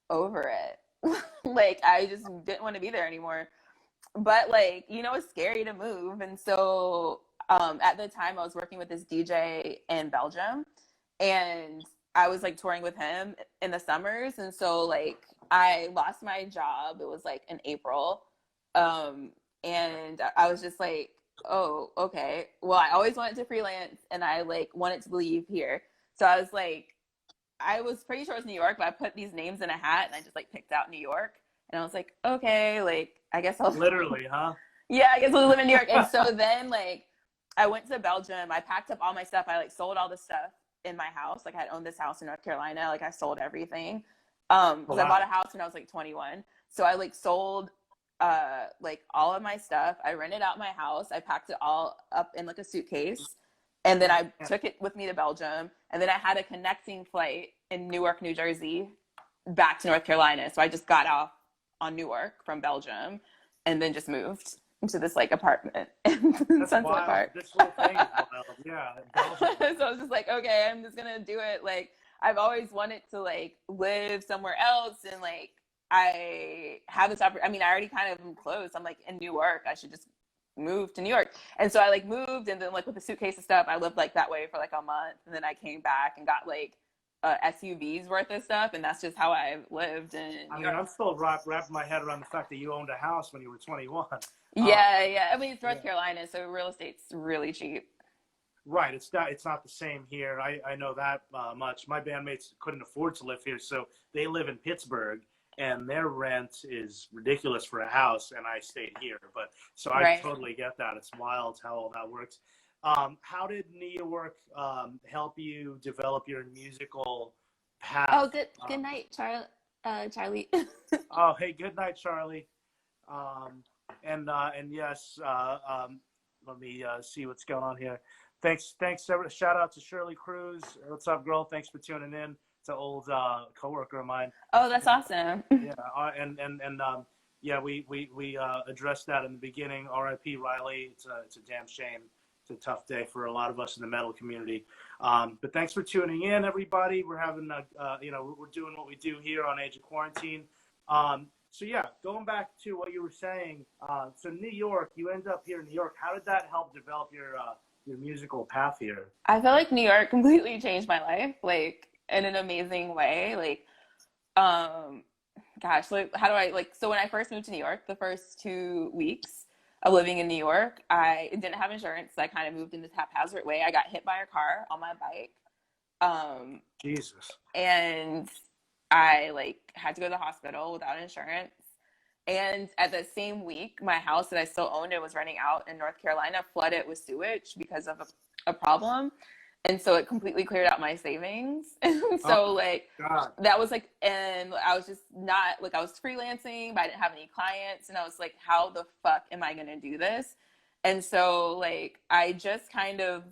Speaker 2: over it. Like, I just didn't want to be there anymore. But like, it's scary to move. And so at the time I was working with this DJ in Belgium, and I was like touring with him in the summers. And so like I lost my job. It was like in April. And I was just like, oh, okay. Well, I always wanted to freelance, and I like wanted to leave here. So I was like, I was pretty sure it was New York, but I put these names in a hat and I just like picked out New York. And I was like, okay, like I guess I'll
Speaker 1: Literally, huh?
Speaker 2: yeah, I guess I'll live in New York. And so then like I went to Belgium, I packed up all my stuff, I like sold all the stuff in my house. Like I owned this house in North Carolina, like I sold everything.
Speaker 1: Oh,
Speaker 2: Because I bought
Speaker 1: wow.
Speaker 2: a house when I was like 21. So I like sold like all of my stuff. I rented out my house. I packed it all up in like a suitcase. And then I
Speaker 1: Yeah.
Speaker 2: took it with me to Belgium. And then I had a connecting flight in Newark, New Jersey, back to North Carolina. So I just got off on Newark from Belgium and then just moved into this like apartment in
Speaker 1: That's
Speaker 2: Sunset
Speaker 1: wild.
Speaker 2: Park.
Speaker 1: This whole thing is wild. Yeah, Belgium.
Speaker 2: So I was just like, okay, I'm just gonna do it. Like I've always wanted to like live somewhere else, and like I have this opportunity. I mean, I already kind of am close. I'm like in New York. I should just move to New York. And so I like moved, and then like with the suitcase and stuff, I lived like that way for like a month, and then I came back and got like SUVs worth of stuff, and that's just how I've lived in
Speaker 1: I
Speaker 2: New
Speaker 1: mean,
Speaker 2: York.
Speaker 1: I'm still wrapping my head around the fact that you owned a house when you were 21. Uh,
Speaker 2: Yeah, yeah. I mean, it's
Speaker 1: yeah.
Speaker 2: North Carolina, so real estate's really cheap.
Speaker 1: Right. It's not the same here. I know that much. My bandmates couldn't afford to live here, so they live in Pittsburgh, and their rent is ridiculous for a house, and I stayed here. But so I
Speaker 2: Right.
Speaker 1: totally get that. It's wild how all that works. How did New York help you develop your musical
Speaker 2: Oh,
Speaker 1: path?
Speaker 2: good night, Charlie.
Speaker 1: Oh, hey, good night, Charlie. And yes, let me see what's going on here. Thanks. Shout out to Shirley Cruz. What's up, girl? Thanks for tuning in. It's an old coworker of mine.
Speaker 2: Oh, that's awesome.
Speaker 1: Yeah, yeah, we addressed that in the beginning. R.I.P. Riley. It's a damn shame. It's a tough day for a lot of us in the metal community. But thanks for tuning in, everybody. We're having we're doing what we do here on Age of Quarantine. So yeah, going back to what you were saying. So New York, you end up here in New York. How did that help develop your musical path here?
Speaker 2: I feel like New York completely changed my life, like in an amazing way. Like, um, gosh, like how do I like? So when I first moved to New York, the first 2 weeks of living in New York, I didn't have insurance. So I kind of moved in this haphazard way. I got hit by a car on my bike,
Speaker 1: Jesus.
Speaker 2: and I like had to go to the hospital without insurance. And at the same week, my house that I still owned, it was renting out in North Carolina, flooded with sewage because of a problem. And so it completely cleared out my savings. And
Speaker 1: Oh
Speaker 2: so like
Speaker 1: God.
Speaker 2: that was like, and I was just not like, I was freelancing, but I didn't have any clients. And I was like, how the fuck am I going to do this? And so like, I just kind of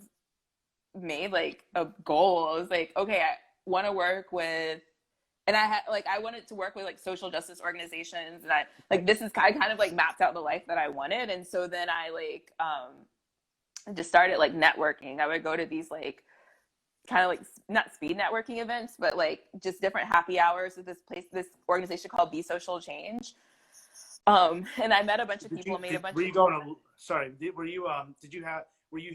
Speaker 2: made like a goal. I was like, okay, I want to work with and I had like I wanted to work with like social justice organizations, and I kind of like mapped out the life that I wanted, and so then I like just started like networking. I would go to these like kind of like not speed networking events, but like just different happy hours with this organization called Be Social Change. And I met a bunch of people and made a bunch
Speaker 1: were you
Speaker 2: of
Speaker 1: going to, sorry, were you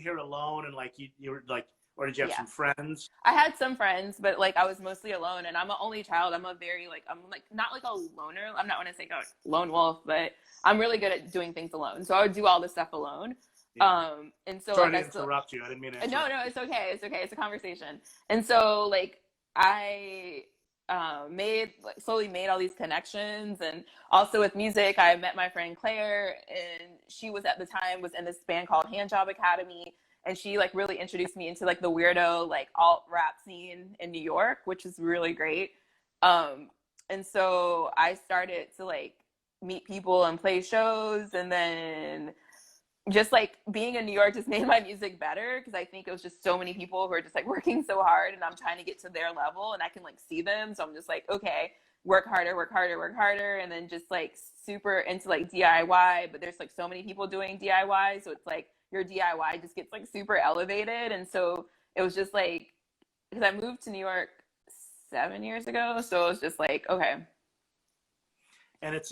Speaker 1: here alone and like you were like, or did you have some friends?
Speaker 2: I had some friends, but like I was mostly alone, and I'm an only child. I'm like not like a loner. I'm not going to say like lone wolf, but I'm really good at doing things alone. So I would do all this stuff alone.
Speaker 1: Yeah.
Speaker 2: And so
Speaker 1: Sorry
Speaker 2: like
Speaker 1: to interrupt you. I didn't mean to
Speaker 2: no,
Speaker 1: interrupt.
Speaker 2: no, it's okay. It's okay. It's a conversation. And so like I slowly made all these connections, and also with music, I met my friend Claire, and she was at the time was in this band called Hand Job Academy, and she like really introduced me into like the weirdo like alt rap scene in New York, which is really great. And so I started to like meet people and play shows, and then just like being in New York just made my music better, because I think it was just so many people who are just like working so hard, and I'm trying to get to their level, and I can like see them. So I'm just like, okay, work harder, work harder, work harder. And then just like super into like DIY, but there's like so many people doing DIY. So it's like your DIY just gets like super elevated. And so it was just like, because I moved to New York 7 years ago. So it was just like, okay.
Speaker 1: And it's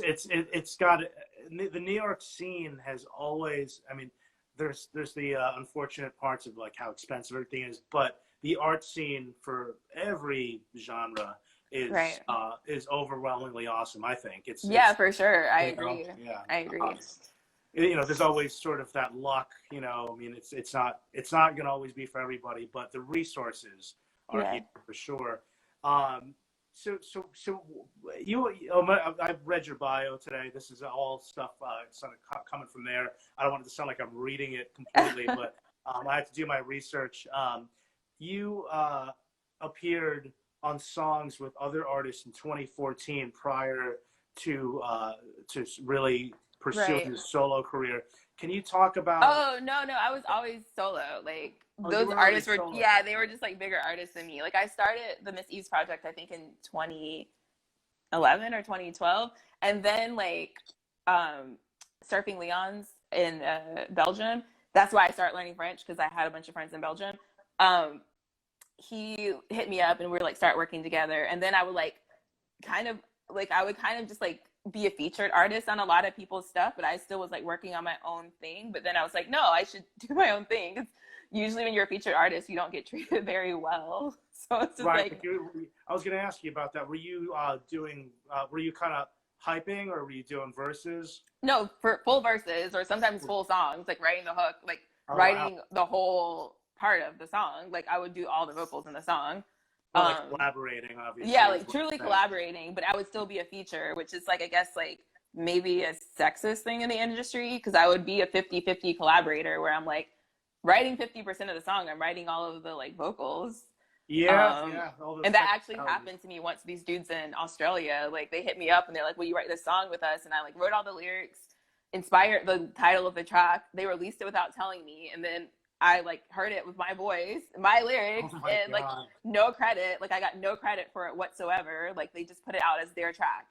Speaker 1: got the New York scene has always, I mean, there's the unfortunate parts of like how expensive everything is, but the art scene for every genre is overwhelmingly awesome. I think it's
Speaker 2: for sure. I agree.
Speaker 1: Yeah,
Speaker 2: I agree.
Speaker 1: There's always sort of that luck. I mean, it's not going to always be for everybody, but the resources are here for sure. So I've read your bio today. This is all stuff sort of coming from there. I don't want it to sound like I'm reading it completely, but I had to do my research. You appeared on songs with other artists in 2014 prior to really pursuing your solo career. Can you talk about?
Speaker 2: Oh no, I was always solo. Like those artists were they were just like bigger artists than me. Like I started the Miss Eaves project I think in 2011 or 2012, and then like Surfing Leon's in Belgium. That's why I started learning French, because I had a bunch of friends in Belgium. He hit me up and we were like start working together, and then I would kind of just like be a featured artist on a lot of people's stuff, but I still was like working on my own thing. But then I was like, no, I should do my own thing, because usually when you're a featured artist, you don't get treated very well. So it's just
Speaker 1: right. I was going to ask you about that. Were you were you kind of hyping, or were you doing verses?
Speaker 2: No, for full verses, or sometimes full songs, like writing the hook, like writing the whole part of the song. Like I would do all the vocals in the song.
Speaker 1: Well, like collaborating, obviously.
Speaker 2: Yeah, like truly collaborating, but I would still be a feature, which is like, I guess, like maybe a sexist thing in the industry, because I would be a 50-50 collaborator where I'm like writing 50% of the song, I'm writing all of the like vocals.
Speaker 1: Yeah.
Speaker 2: And that actually happened to me once. These dudes in Australia, like they hit me up and they're like, will you write this song with us? And I like wrote all the lyrics, inspired the title of the track. They released it without telling me. And then I like heard it with my voice, my lyrics, and like no credit. Like I got no credit for it whatsoever. Like they just put it out as their track.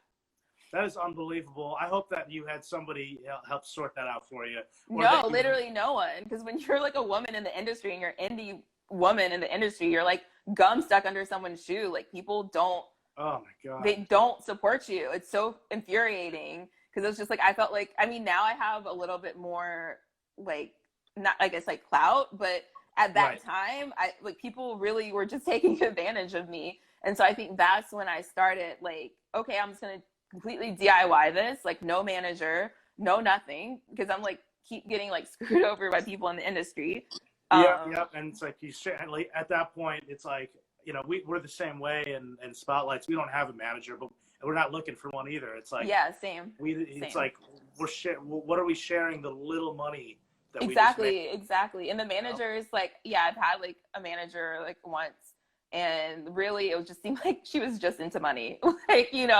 Speaker 1: That is unbelievable. I hope that you had somebody help sort that out for you.
Speaker 2: No, literally no one. Because when you're like a woman in the industry and you're indie woman in the industry, you're like gum stuck under someone's shoe. Like people don't.
Speaker 1: Oh my God.
Speaker 2: They don't support you. It's so infuriating, because it's just like I felt like, I mean, now I have a little bit more like, not I guess like clout, but at that time I like people really were just taking advantage of me. And so I think that's when I started like, okay, I'm just gonna completely DIY this, like no manager, no nothing, because I'm like keep getting like screwed over by people in the industry.
Speaker 1: Yep. And it's like like, at that point it's like, we're the same way in Spotlights. We don't have a manager, but we're not looking for one either. It's like
Speaker 2: same.
Speaker 1: It's like what are we sharing the little money?
Speaker 2: Exactly. And the manager is like, I've had like a manager like once, and really it would just seem like she was just into money. Like, and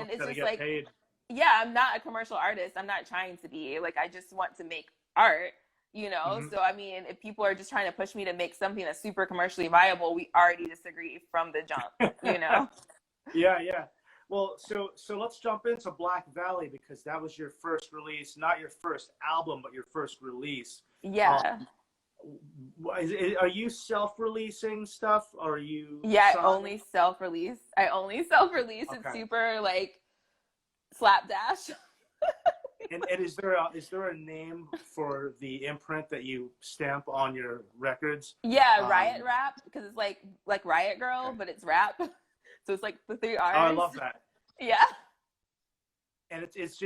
Speaker 2: it's just like paid. I'm not a commercial artist. I'm not trying to be. Like I just want to make art. you know?
Speaker 1: Hmm.
Speaker 2: So, I mean, if people are just trying to push me to make something that's super commercially viable, we already disagree from the jump, you know?
Speaker 1: Yeah, yeah. Well, so let's jump into Black Valley because that was your first release, not your first album, but your first release. Um,
Speaker 2: Yeah.
Speaker 1: are you self-releasing stuff? Or are you
Speaker 2: Yeah, I
Speaker 1: signed?
Speaker 2: only self-release. I only self-release. It's
Speaker 1: Okay.
Speaker 2: super like slapdash.
Speaker 1: And is there a name for the imprint that you stamp on your records?
Speaker 2: Yeah, Riot
Speaker 1: Um,
Speaker 2: Rap because it's like Riot Girl,
Speaker 1: okay.
Speaker 2: but it's rap. So it's like the three
Speaker 1: Oh, I
Speaker 2: R's.
Speaker 1: love that.
Speaker 2: Yeah.
Speaker 1: And it's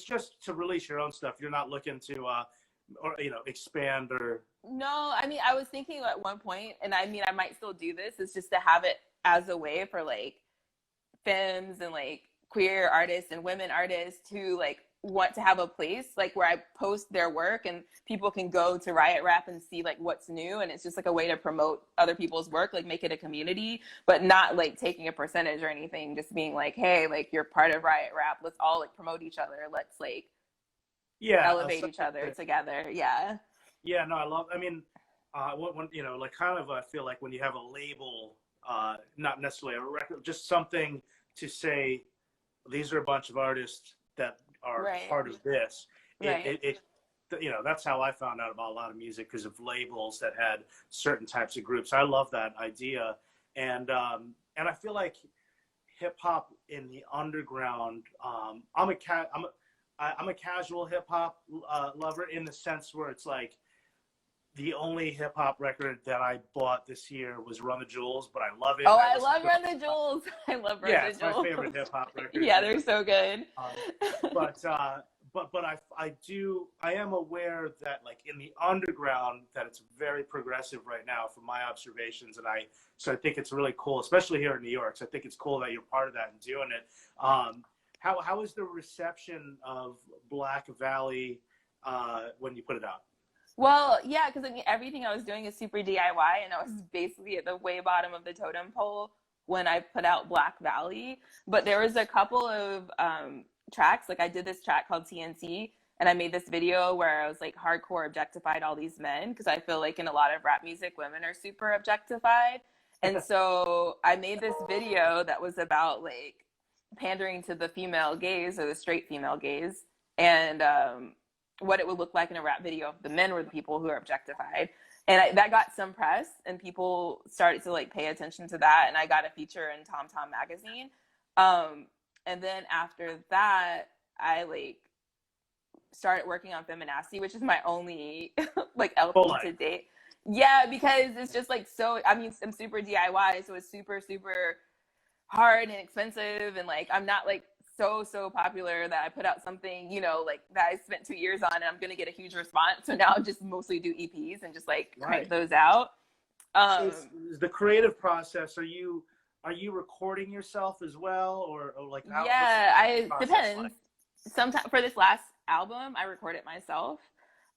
Speaker 1: just to release your own stuff. You're not looking to or expand or.
Speaker 2: No, I mean, I was thinking at one point, and I mean, I might still do this, is just to have it as a way for like femmes and like queer artists and women artists who like want to have a place like where I post their work and people can go to Riot Rap and see like what's new, and it's just like a way to promote other people's work, like make it a community, but not like taking a percentage or anything, just being like, hey, like you're part of Riot Rap, let's all like promote each other, let's like
Speaker 1: Yeah,
Speaker 2: elevate each other together. Yeah.
Speaker 1: yeah. No, I love. I mean, when like kind of, I feel like when you have a label, not necessarily a record, just something to say, these are a bunch of artists that are
Speaker 2: Right.
Speaker 1: part of this.
Speaker 2: Right.
Speaker 1: That's how I found out about a lot of music because of labels that had certain types of groups. I love that idea, and I feel like hip hop in the underground. I'm a casual hip hop lover in the sense where it's like the only hip hop record that I bought this year was Run the Jewels, but I love it.
Speaker 2: Oh,
Speaker 1: And I
Speaker 2: I
Speaker 1: listen
Speaker 2: love
Speaker 1: to
Speaker 2: Run
Speaker 1: it.
Speaker 2: the Jewels. I love Run
Speaker 1: Yeah,
Speaker 2: the
Speaker 1: it's my
Speaker 2: Jewels.
Speaker 1: favorite hip hop record.
Speaker 2: Yeah, they're so good.
Speaker 1: Um, but I am aware that like in the underground that it's very progressive right now from my observations, and I think it's really cool, especially here in New York. So I think it's cool that you're part of that and doing it. How is the reception of Black Valley when you put it out?
Speaker 2: Well, yeah, because I mean, everything I was doing is super DIY, and I was basically at the way bottom of the totem pole when I put out Black Valley. But there was a couple of tracks, like I did this track called TNT, and I made this video where I was like hardcore objectified all these men because I feel like in a lot of rap music, women are super objectified. And so I made this video that was about like pandering to the female gaze or the straight female gaze, and what it would look like in a rap video if the men were the people who are objectified. And that got some press, and people started to like pay attention to that, and I got a feature in Tom Tom magazine. And then after that, I like started working on Feminasty, which is my only like LP to date. Yeah, because it's just like so. I mean, I'm super DIY, so it's super super hard and expensive, and like I'm not like so popular that I put out something, like that I spent 2 years on and I'm gonna get a huge response. So now I just mostly do EPs and just like crank those out.
Speaker 1: So the creative process, are you recording yourself as well, or like how?
Speaker 2: Yeah, I depends.
Speaker 1: Like?
Speaker 2: Sometimes for this last album, I record it myself.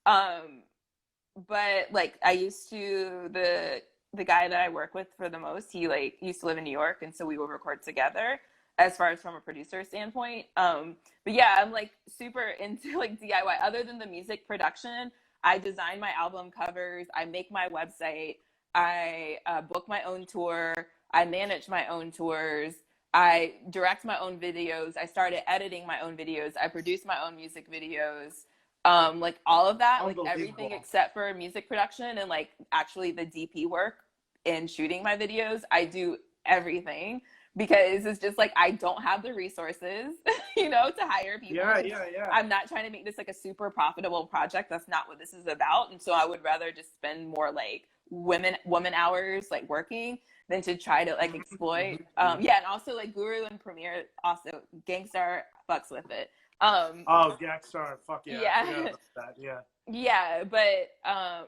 Speaker 2: But like I used to the guy that I work with for the most, he like used to live in New York, and so we would record together as far as from a producer standpoint. But yeah, I'm like super into like DIY. Other than the music production, I design my album covers, I make my website, I book my own tour, I manage my own tours, I direct my own videos, I started editing my own videos, I produce my own music videos. Like all of that, like everything except for music production and like actually the DP work and shooting my videos, I do everything because it's just like I don't have the resources, to hire people.
Speaker 1: Yeah.
Speaker 2: I'm not trying to make this like a super profitable project. That's not what this is about. And so I would rather just spend more like woman hours like working than to try to like exploit. Yeah, and also like Guru and Premier, also Gangstar fucks with it.
Speaker 1: Gangstar, fuck yeah.
Speaker 2: Yeah.
Speaker 1: Yeah.
Speaker 2: Yeah, but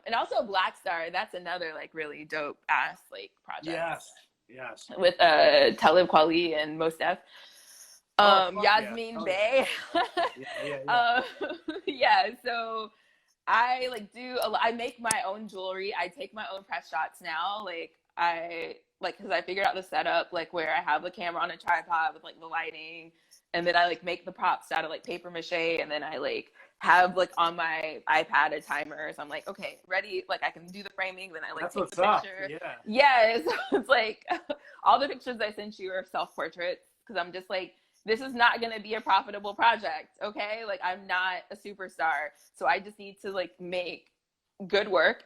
Speaker 2: and also Black Star, that's another like really dope ass like project.
Speaker 1: Yes.
Speaker 2: With Talib Kweli and Mos Def. Yasmin Bey.
Speaker 1: Yeah.
Speaker 2: Yeah, so I like I make my own jewelry. I take my own press shots now. Because I figured out the setup, like where I have the camera on a tripod with like the lighting, and then I like make the props out of like paper mache, and then I like have like on my iPad a timer. So I'm like, okay, ready. Like I can do the framing. Then I like
Speaker 1: That's
Speaker 2: take the
Speaker 1: what's up.
Speaker 2: picture.
Speaker 1: Yeah.
Speaker 2: Yeah. So it's like all the pictures I sent you are self-portraits because I'm just like, this is not going to be a profitable project. Okay. Like I'm not a superstar. So I just need to like make good work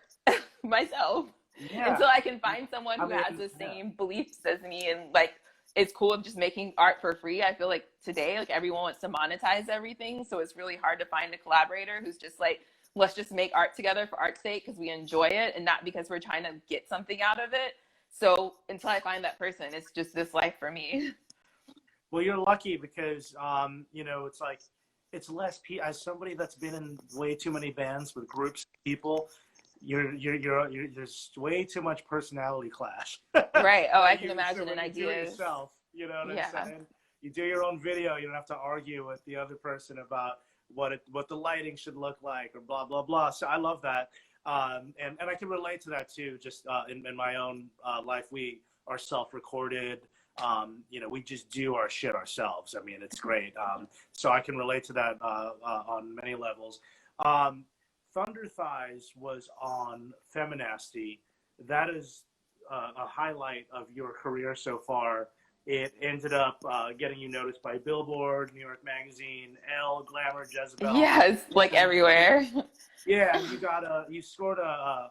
Speaker 2: myself
Speaker 1: Yeah.
Speaker 2: until I can find someone
Speaker 1: I
Speaker 2: who
Speaker 1: mean,
Speaker 2: has the same beliefs as me and like it's cool just making art for free. I feel like today like everyone wants to monetize everything, so it's really hard to find a collaborator who's just like, let's just make art together for art's sake because we enjoy it and not because we're trying to get something out of it. So until I find that person, it's just this life for me.
Speaker 1: well, you're lucky because, you know, it's like, it's less, as somebody that's been in way too many bands with groups of people, there's way too much personality clash.
Speaker 2: Right. Oh, I can
Speaker 1: So
Speaker 2: imagine
Speaker 1: when
Speaker 2: an
Speaker 1: you do it
Speaker 2: ideas.
Speaker 1: yourself, you know what
Speaker 2: Yeah.
Speaker 1: I'm saying? You do your own video, you don't have to argue with the other person about what the lighting should look like or blah blah blah. So I love that, and I can relate to that too. Just in my own life, we are self-recorded. You know, we just do our shit ourselves. I mean, it's great. So I can relate to that on many levels. Um, Thunder Thighs was on Feminasty. That is a highlight of your career so far. It ended up getting you noticed by Billboard, New York Magazine, Elle, Glamour, Jezebel.
Speaker 2: Yes, like everywhere.
Speaker 1: Yeah, and you scored a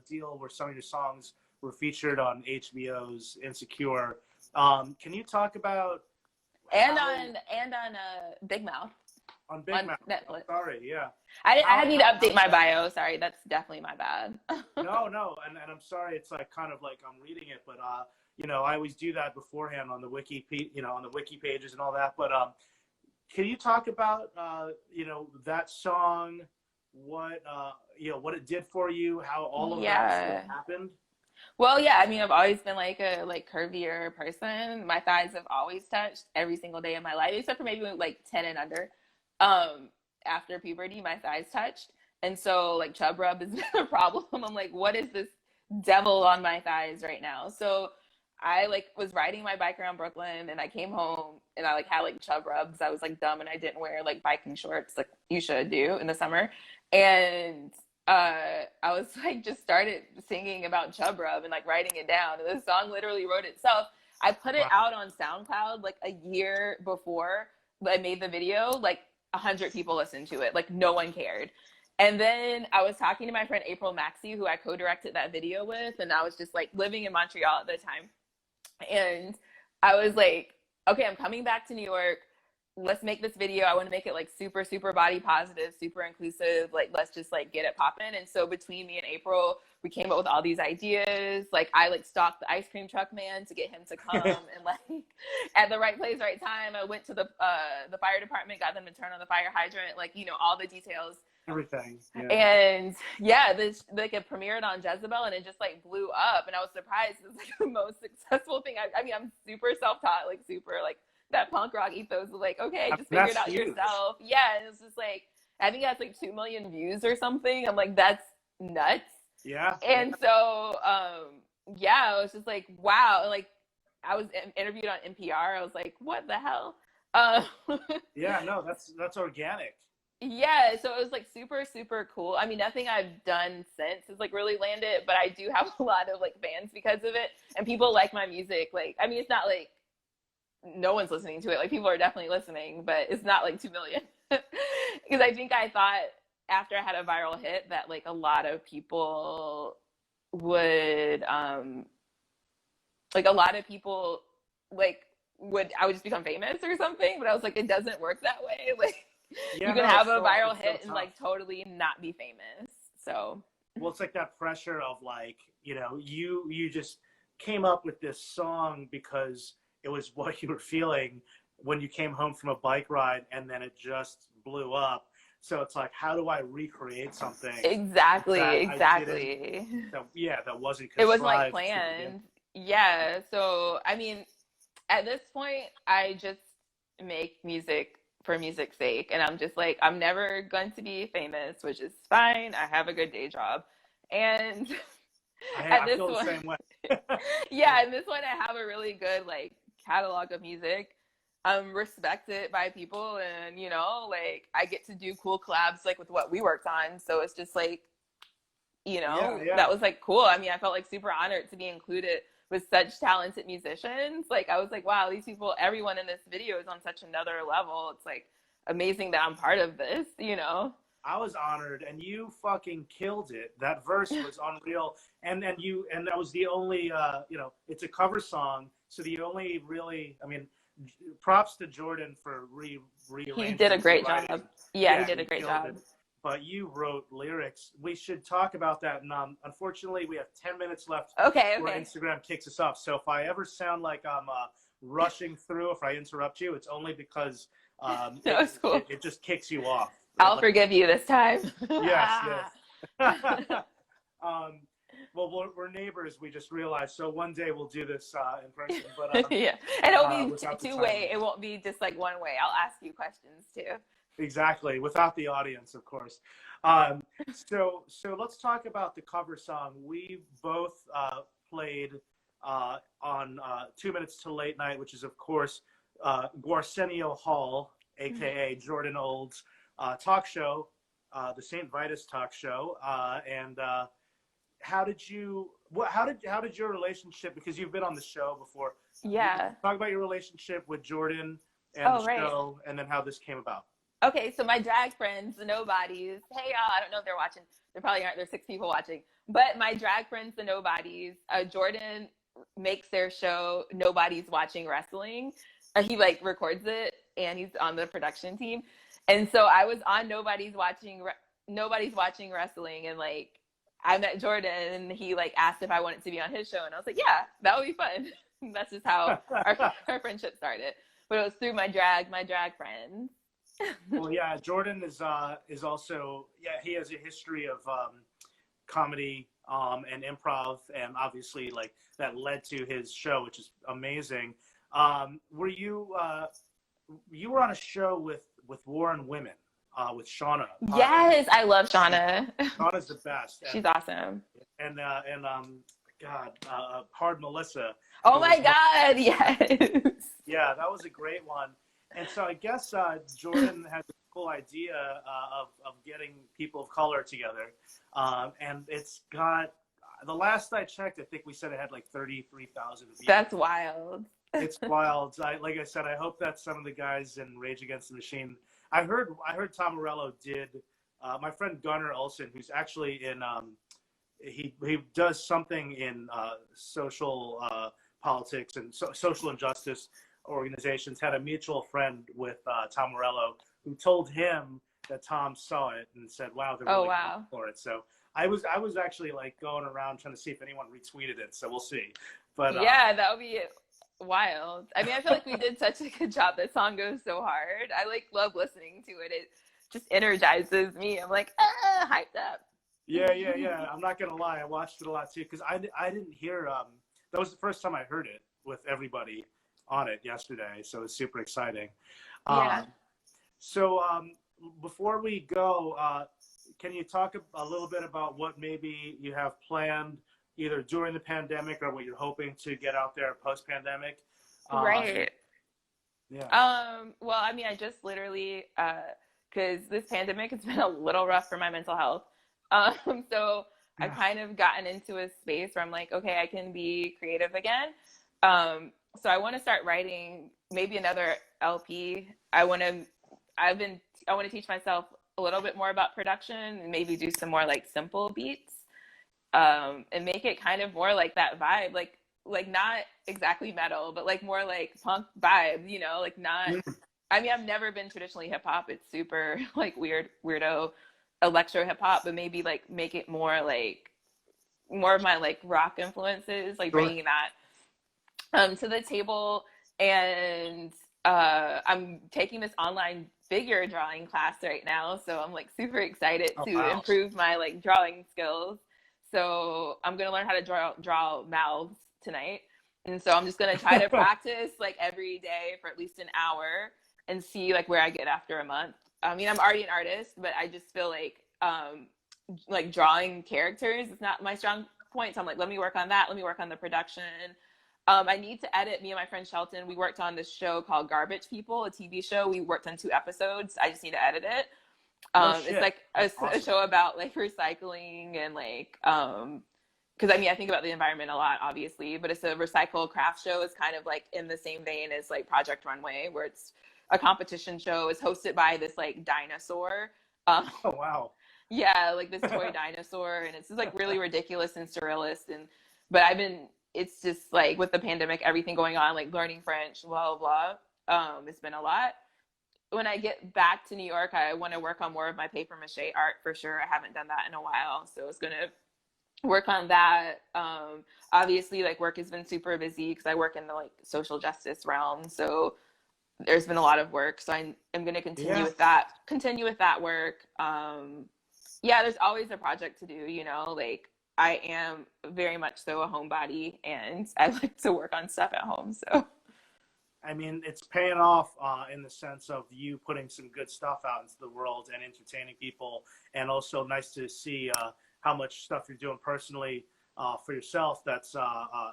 Speaker 1: deal where some of your songs were featured on HBO's Insecure. Can you talk about
Speaker 2: and
Speaker 1: how,
Speaker 2: on Big Mouth
Speaker 1: on Big
Speaker 2: on
Speaker 1: Mouth?
Speaker 2: Netflix.
Speaker 1: Sorry, yeah.
Speaker 2: I need to update my bio. Sorry, that's definitely my bad.
Speaker 1: No, and I'm sorry. It's like kind of like I'm reading it, but you know, I always do that beforehand on the wiki, you know, on the wiki pages and all that. But can you talk about you know, that song, what you know, what it did for you, how all of that
Speaker 2: Yeah.
Speaker 1: stuff happened?
Speaker 2: Well, yeah, I mean, I've always been like a like curvier person. My thighs have always touched every single day of my life, except for maybe like 10 and under. Um, After puberty, my thighs touched. And so like chub rub has been a problem. I'm like, what is this devil on my thighs right now? So I like was riding my bike around Brooklyn and I came home and I like had like chub rubs. I was like dumb and I didn't wear like biking shorts like you should do in the summer. And I was like just started singing about chub rub and like writing it down. And the song literally wrote itself. I put it
Speaker 1: Wow.
Speaker 2: out on SoundCloud like a year before I made the video. Like 100 people listened to it. Like no one cared. And then I was talking to my friend April Maxey, who I co-directed that video with, and I was just like living in Montreal at the time. And I was like, okay, I'm coming back to New York. Let's make this video. I want to make it like super, super body positive, super inclusive. Like, let's just like get it popping. And so between me and April, we came up with all these ideas. Like I like stalked the ice cream truck man to get him to come and like at the right place, right time. I went to the fire department, got them to turn on the fire hydrant, like, you know, all the details.
Speaker 1: Everything. Yeah.
Speaker 2: And yeah, this like it premiered on Jezebel and it just like blew up. And I was surprised. It's like the most successful thing. I mean, I'm super self-taught, like super like that punk rock ethos of like, okay, just figure it out
Speaker 1: huge.
Speaker 2: yourself. Yeah, and it's just like I think that's like 2 million views or something. I'm like, that's nuts.
Speaker 1: Yeah.
Speaker 2: And so yeah, I was just like, wow. And like I was interviewed on NPR. I was like, what the hell?
Speaker 1: Yeah, no, that's organic.
Speaker 2: Yeah, so it was like super, super cool. I mean, nothing I've done since has like really landed, but I do have a lot of like fans because of it. And people like my music. Like, I mean, it's not like no one's listening to it. Like, people are definitely listening, but it's not like 2 million. Because I think I thought after I had a viral hit that like a lot of people would, like a lot of people like I would just become famous or something. But I was like, it doesn't work that way. Like,
Speaker 1: Yeah,
Speaker 2: you can
Speaker 1: no,
Speaker 2: have a viral
Speaker 1: so
Speaker 2: hit and
Speaker 1: tough.
Speaker 2: like totally not be famous. So
Speaker 1: Well, it's like that pressure of like, you know, you just came up with this song because it was what you were feeling when you came home from a bike ride, and then it just blew up. So it's like, how do I recreate something?
Speaker 2: exactly.
Speaker 1: That wasn't.
Speaker 2: It wasn't like
Speaker 1: contrived
Speaker 2: planned. Yeah. So I mean, at this point, I just make music for music's sake, and I'm just like, I'm never going to be famous, which is fine. I have a good day job, and
Speaker 1: I feel the same way.
Speaker 2: yeah, and this one I have a really good like catalog of music. I'm respected by people, and you know, like I get to do cool collabs like with what we worked on. So it's just like, you
Speaker 1: Yeah,
Speaker 2: know, that
Speaker 1: yeah.
Speaker 2: was like cool. I mean, I felt like super honored to be included with such talented musicians. Like I was like, wow, these people, everyone in this video is on such another level. It's like amazing that I'm part of this, you know.
Speaker 1: I was honored, and you fucking killed it. That verse was unreal, and that was the only it's a cover song, so the only really, I mean, props to Jordan for
Speaker 2: He did a
Speaker 1: rearranging,
Speaker 2: great
Speaker 1: rewriting.
Speaker 2: job. Yeah, he
Speaker 1: Yeah,
Speaker 2: did a
Speaker 1: he
Speaker 2: great
Speaker 1: killed
Speaker 2: job.
Speaker 1: it. But you wrote lyrics. We should talk about that. And unfortunately, we have 10 minutes left
Speaker 2: Okay,
Speaker 1: before
Speaker 2: okay.
Speaker 1: Instagram kicks us off. So if I ever sound like I'm rushing through, if I interrupt you, it's only because
Speaker 2: That was cool.
Speaker 1: it just kicks you off.
Speaker 2: I'll
Speaker 1: Like,
Speaker 2: forgive you this time.
Speaker 1: yes, yes. um, well, we're neighbors. We just realized. So one day we'll do this in person, but
Speaker 2: Yeah, and it'll be
Speaker 1: without the
Speaker 2: two
Speaker 1: time.
Speaker 2: way. It won't be just like one way. I'll ask you questions too.
Speaker 1: Exactly, without the audience, of course. So let's talk about the cover song. We both played on 2 Minutes to Late Night, which is, of course, Arsenio Hall, aka Jordan Old's talk show, the St. Vitus talk show. And how did how did your relationship? Because you've been on the show before.
Speaker 2: Yeah.
Speaker 1: Talk about your relationship with Jordan and
Speaker 2: Oh,
Speaker 1: the
Speaker 2: right.
Speaker 1: show, and then how this came about.
Speaker 2: Okay, so my drag friends, the nobodies. Hey y'all, I don't know if they're watching. There probably aren't. There's 6 people watching. But my drag friends, the nobodies. Jordan makes their show Nobody's Watching Wrestling. He like records it, and he's on the production team. And so I was on Nobody's Watching Wrestling, and like I met Jordan, and he like asked if I wanted to be on his show, and I was like, yeah, that would be fun. That's just how our friendship started. But it was through my drag friends.
Speaker 1: Well, yeah, Jordan is also, yeah, he has a history of comedy and improv, and obviously like that led to his show, which is amazing. Were you were on a show with Warren Women with Shauna?
Speaker 2: Yes, I love Shauna.
Speaker 1: Shauna's the best.
Speaker 2: She's awesome.
Speaker 1: And God, Hard Melissa.
Speaker 2: Oh my God, yes.
Speaker 1: Yeah, that was a great one. And so I guess Jordan has a cool idea of getting people of color together. And it's got, the last I checked, I think we said it had like 33,000 views.
Speaker 2: That's wild.
Speaker 1: It's wild. Like I said, I hope that some of the guys in Rage Against the Machine, I heard Tom Morello did, my friend Gunnar Olsen, who's actually in, he does something in social politics and social injustice organizations, had a mutual friend with Tom Morello who told him that Tom saw it and said, wow, they're really good for it. So I was actually like going around trying to see if anyone retweeted it. So we'll see. But
Speaker 2: yeah, that would be wild. I mean, I feel like we did such a good job. That song goes so hard. I like love listening to it. It just energizes me. I'm like, hyped up.
Speaker 1: Yeah. I'm not going to lie. I watched it a lot too, because I didn't hear, that was the first time I heard it with everybody on it yesterday, so it's super exciting.
Speaker 2: Yeah.
Speaker 1: So before we go, can you talk a little bit about what maybe you have planned either during the pandemic or what you're hoping to get out there post-pandemic?
Speaker 2: Right.
Speaker 1: Yeah.
Speaker 2: Well, I mean, I just literally, because this pandemic has been a little rough for my mental health. So I've kind of gotten into a space where I'm like, okay, I can be creative again. So I want to start writing maybe another LP. I want to teach myself a little bit more about production and maybe do some more like simple beats, and make it kind of more like that vibe, like not exactly metal, but like more like punk vibe, you know, like not, I mean, I've never been traditionally hip hop. It's super like weirdo electro hip hop, but maybe like make it more of my like rock influences, like bringing that to the table. And I'm taking this online figure drawing class right now, so I'm like super excited to improve my like drawing skills. So I'm gonna learn how to draw mouths tonight, and so I'm just gonna try to practice like every day for at least an hour and see like where I get after a month. I mean, I'm already an artist, but I just feel like drawing characters is not my strong point. So I'm like, let me work on that. Let me work on the production. I need to edit. Me and my friend Shelton, we worked on this show called Garbage People, a TV show. We worked on 2 episodes. I just need to edit it.
Speaker 1: No
Speaker 2: It's
Speaker 1: shit.
Speaker 2: like
Speaker 1: That's
Speaker 2: a
Speaker 1: awesome.
Speaker 2: show about like recycling and like, because I mean, I think about the environment a lot, obviously, but it's a recycle craft show. It's kind of like in the same vein as like Project Runway, where it's a competition show. It's hosted by this like dinosaur. Um,
Speaker 1: Oh wow.
Speaker 2: yeah, like this toy dinosaur, and it's just like really ridiculous and surrealist. And but I've been, it's just like with the pandemic, everything going on, like learning French, blah blah blah. It's been a lot. When I get back to New York, I want to work on more of my paper mache art for sure. I haven't done that in a while, so it's gonna work on that. Obviously, like work has been super busy because I work in the like social justice realm, so there's been a lot of work. So I'm going to continue
Speaker 1: Yeah.
Speaker 2: with that. Continue with that work. Yeah, there's always a project to do. Like I am very much so a homebody, and I like to work on stuff at home. So.
Speaker 1: I mean, it's paying off in the sense of you putting some good stuff out into the world and entertaining people, and also nice to see how much stuff you're doing personally for yourself that's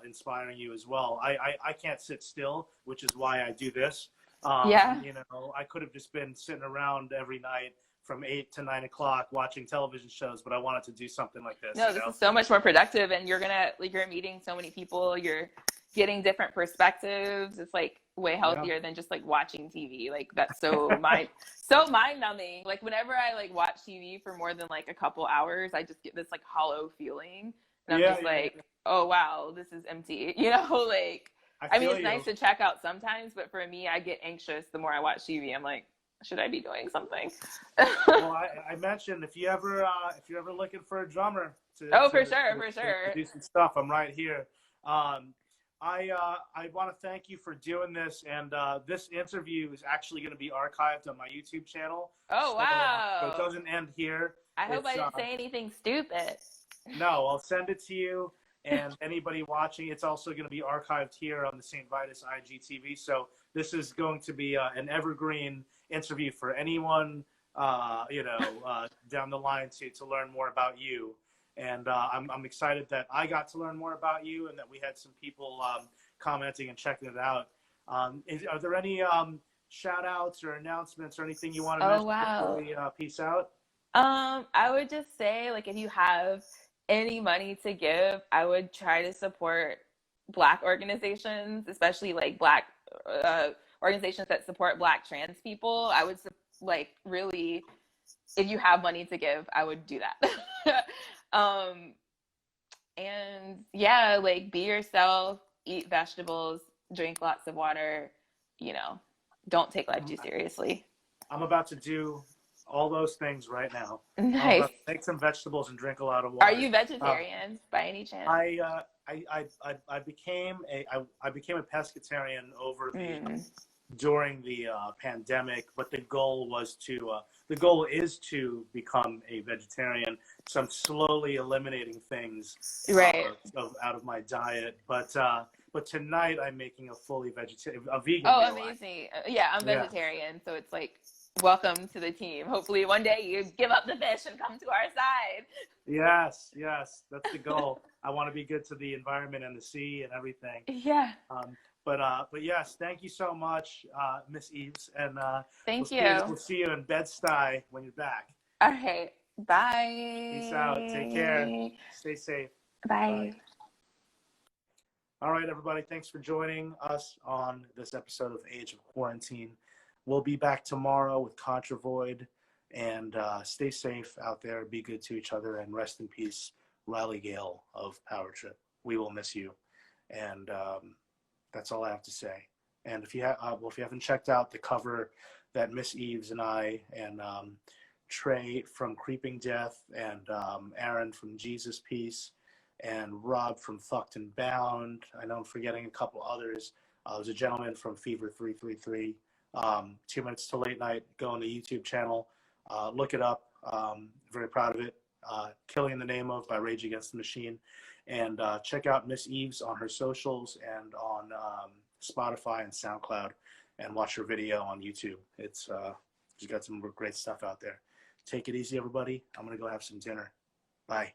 Speaker 1: inspiring you as well. I can't sit still, which is why I do this.
Speaker 2: Yeah.
Speaker 1: I could have just been sitting around every night from 8 to 9 o'clock watching television shows, but I wanted to do something like this.
Speaker 2: No, this is so much more productive, and you're meeting so many people. You're getting different perspectives. It's like way healthier than just like watching TV. Like that's so mind numbing. Like whenever I like watch TV for more than like a couple hours, I just get this like hollow feeling, and I'm just like, oh wow, this is empty. Like I mean, it's nice to check out sometimes, but for me, I get anxious the more I watch TV. I'm like, should I be doing something?
Speaker 1: Well, I mentioned if you're ever looking for a drummer to do some stuff, I'm right here. I want to thank you for doing this, and this interview is actually going to be archived on my YouTube channel.
Speaker 2: Oh wow!
Speaker 1: So it doesn't end here.
Speaker 2: I hope I didn't say anything stupid.
Speaker 1: No, I'll send it to you. And anybody watching, it's also going to be archived here on the St. Vitus IGTV. So this is going to be an evergreen interview for anyone, down the line to learn more about you. And I'm excited that I got to learn more about you, and that we had some people commenting and checking it out. Are there any shout outs or announcements or anything you want to mention before we peace out?
Speaker 2: I would just say, like, if you have any money to give, I would try to support Black organizations, especially like Black organizations that support Black trans people. I would really, if you have money to give, I would do that. And yeah, like be yourself, eat vegetables, drink lots of water, don't take life too seriously.
Speaker 1: I'm about to do all those things right now.
Speaker 2: Nice.
Speaker 1: Make some vegetables and drink a lot of water.
Speaker 2: Are you vegetarian by any chance?
Speaker 1: I became a pescatarian during the pandemic, but the goal is to become a vegetarian. So I'm slowly eliminating things out of my diet. But tonight I'm making a vegan.
Speaker 2: Oh, amazing! Yeah, I'm vegetarian, so it's like, welcome to the team. Hopefully one day you give up the fish and come to our side.
Speaker 1: Yes, that's the goal. I want to be good to the environment and the sea and everything.
Speaker 2: Yeah.
Speaker 1: But yes, thank you so much, Miss Eaves, and
Speaker 2: we'll
Speaker 1: see you in Bed-Stuy when you're back.
Speaker 2: All right, bye.
Speaker 1: Peace out. Take care. Stay safe.
Speaker 2: Bye.
Speaker 1: All right, everybody. Thanks for joining us on this episode of Age of Quarantine. We'll be back tomorrow with Contravoid, and stay safe out there. Be good to each other, and rest in peace, Riley Gale of Power Trip. We will miss you, and that's all I have to say. And if you haven't checked out the cover that Miss Eaves and I and Trey from Creeping Death and Aaron from Jesus Peace and Rob from Fucked and Bound, I know I'm forgetting a couple others. There's a gentleman from Fever 333. 2 Minutes to Late Night. Go on the YouTube channel, look it up. Very proud of it. Killing in the Name of by Rage Against the Machine. And check out Miss Eaves on her socials and on Spotify and SoundCloud, and watch her video on YouTube. She's got some great stuff out there. Take it easy, everybody. I'm gonna go have some dinner. Bye.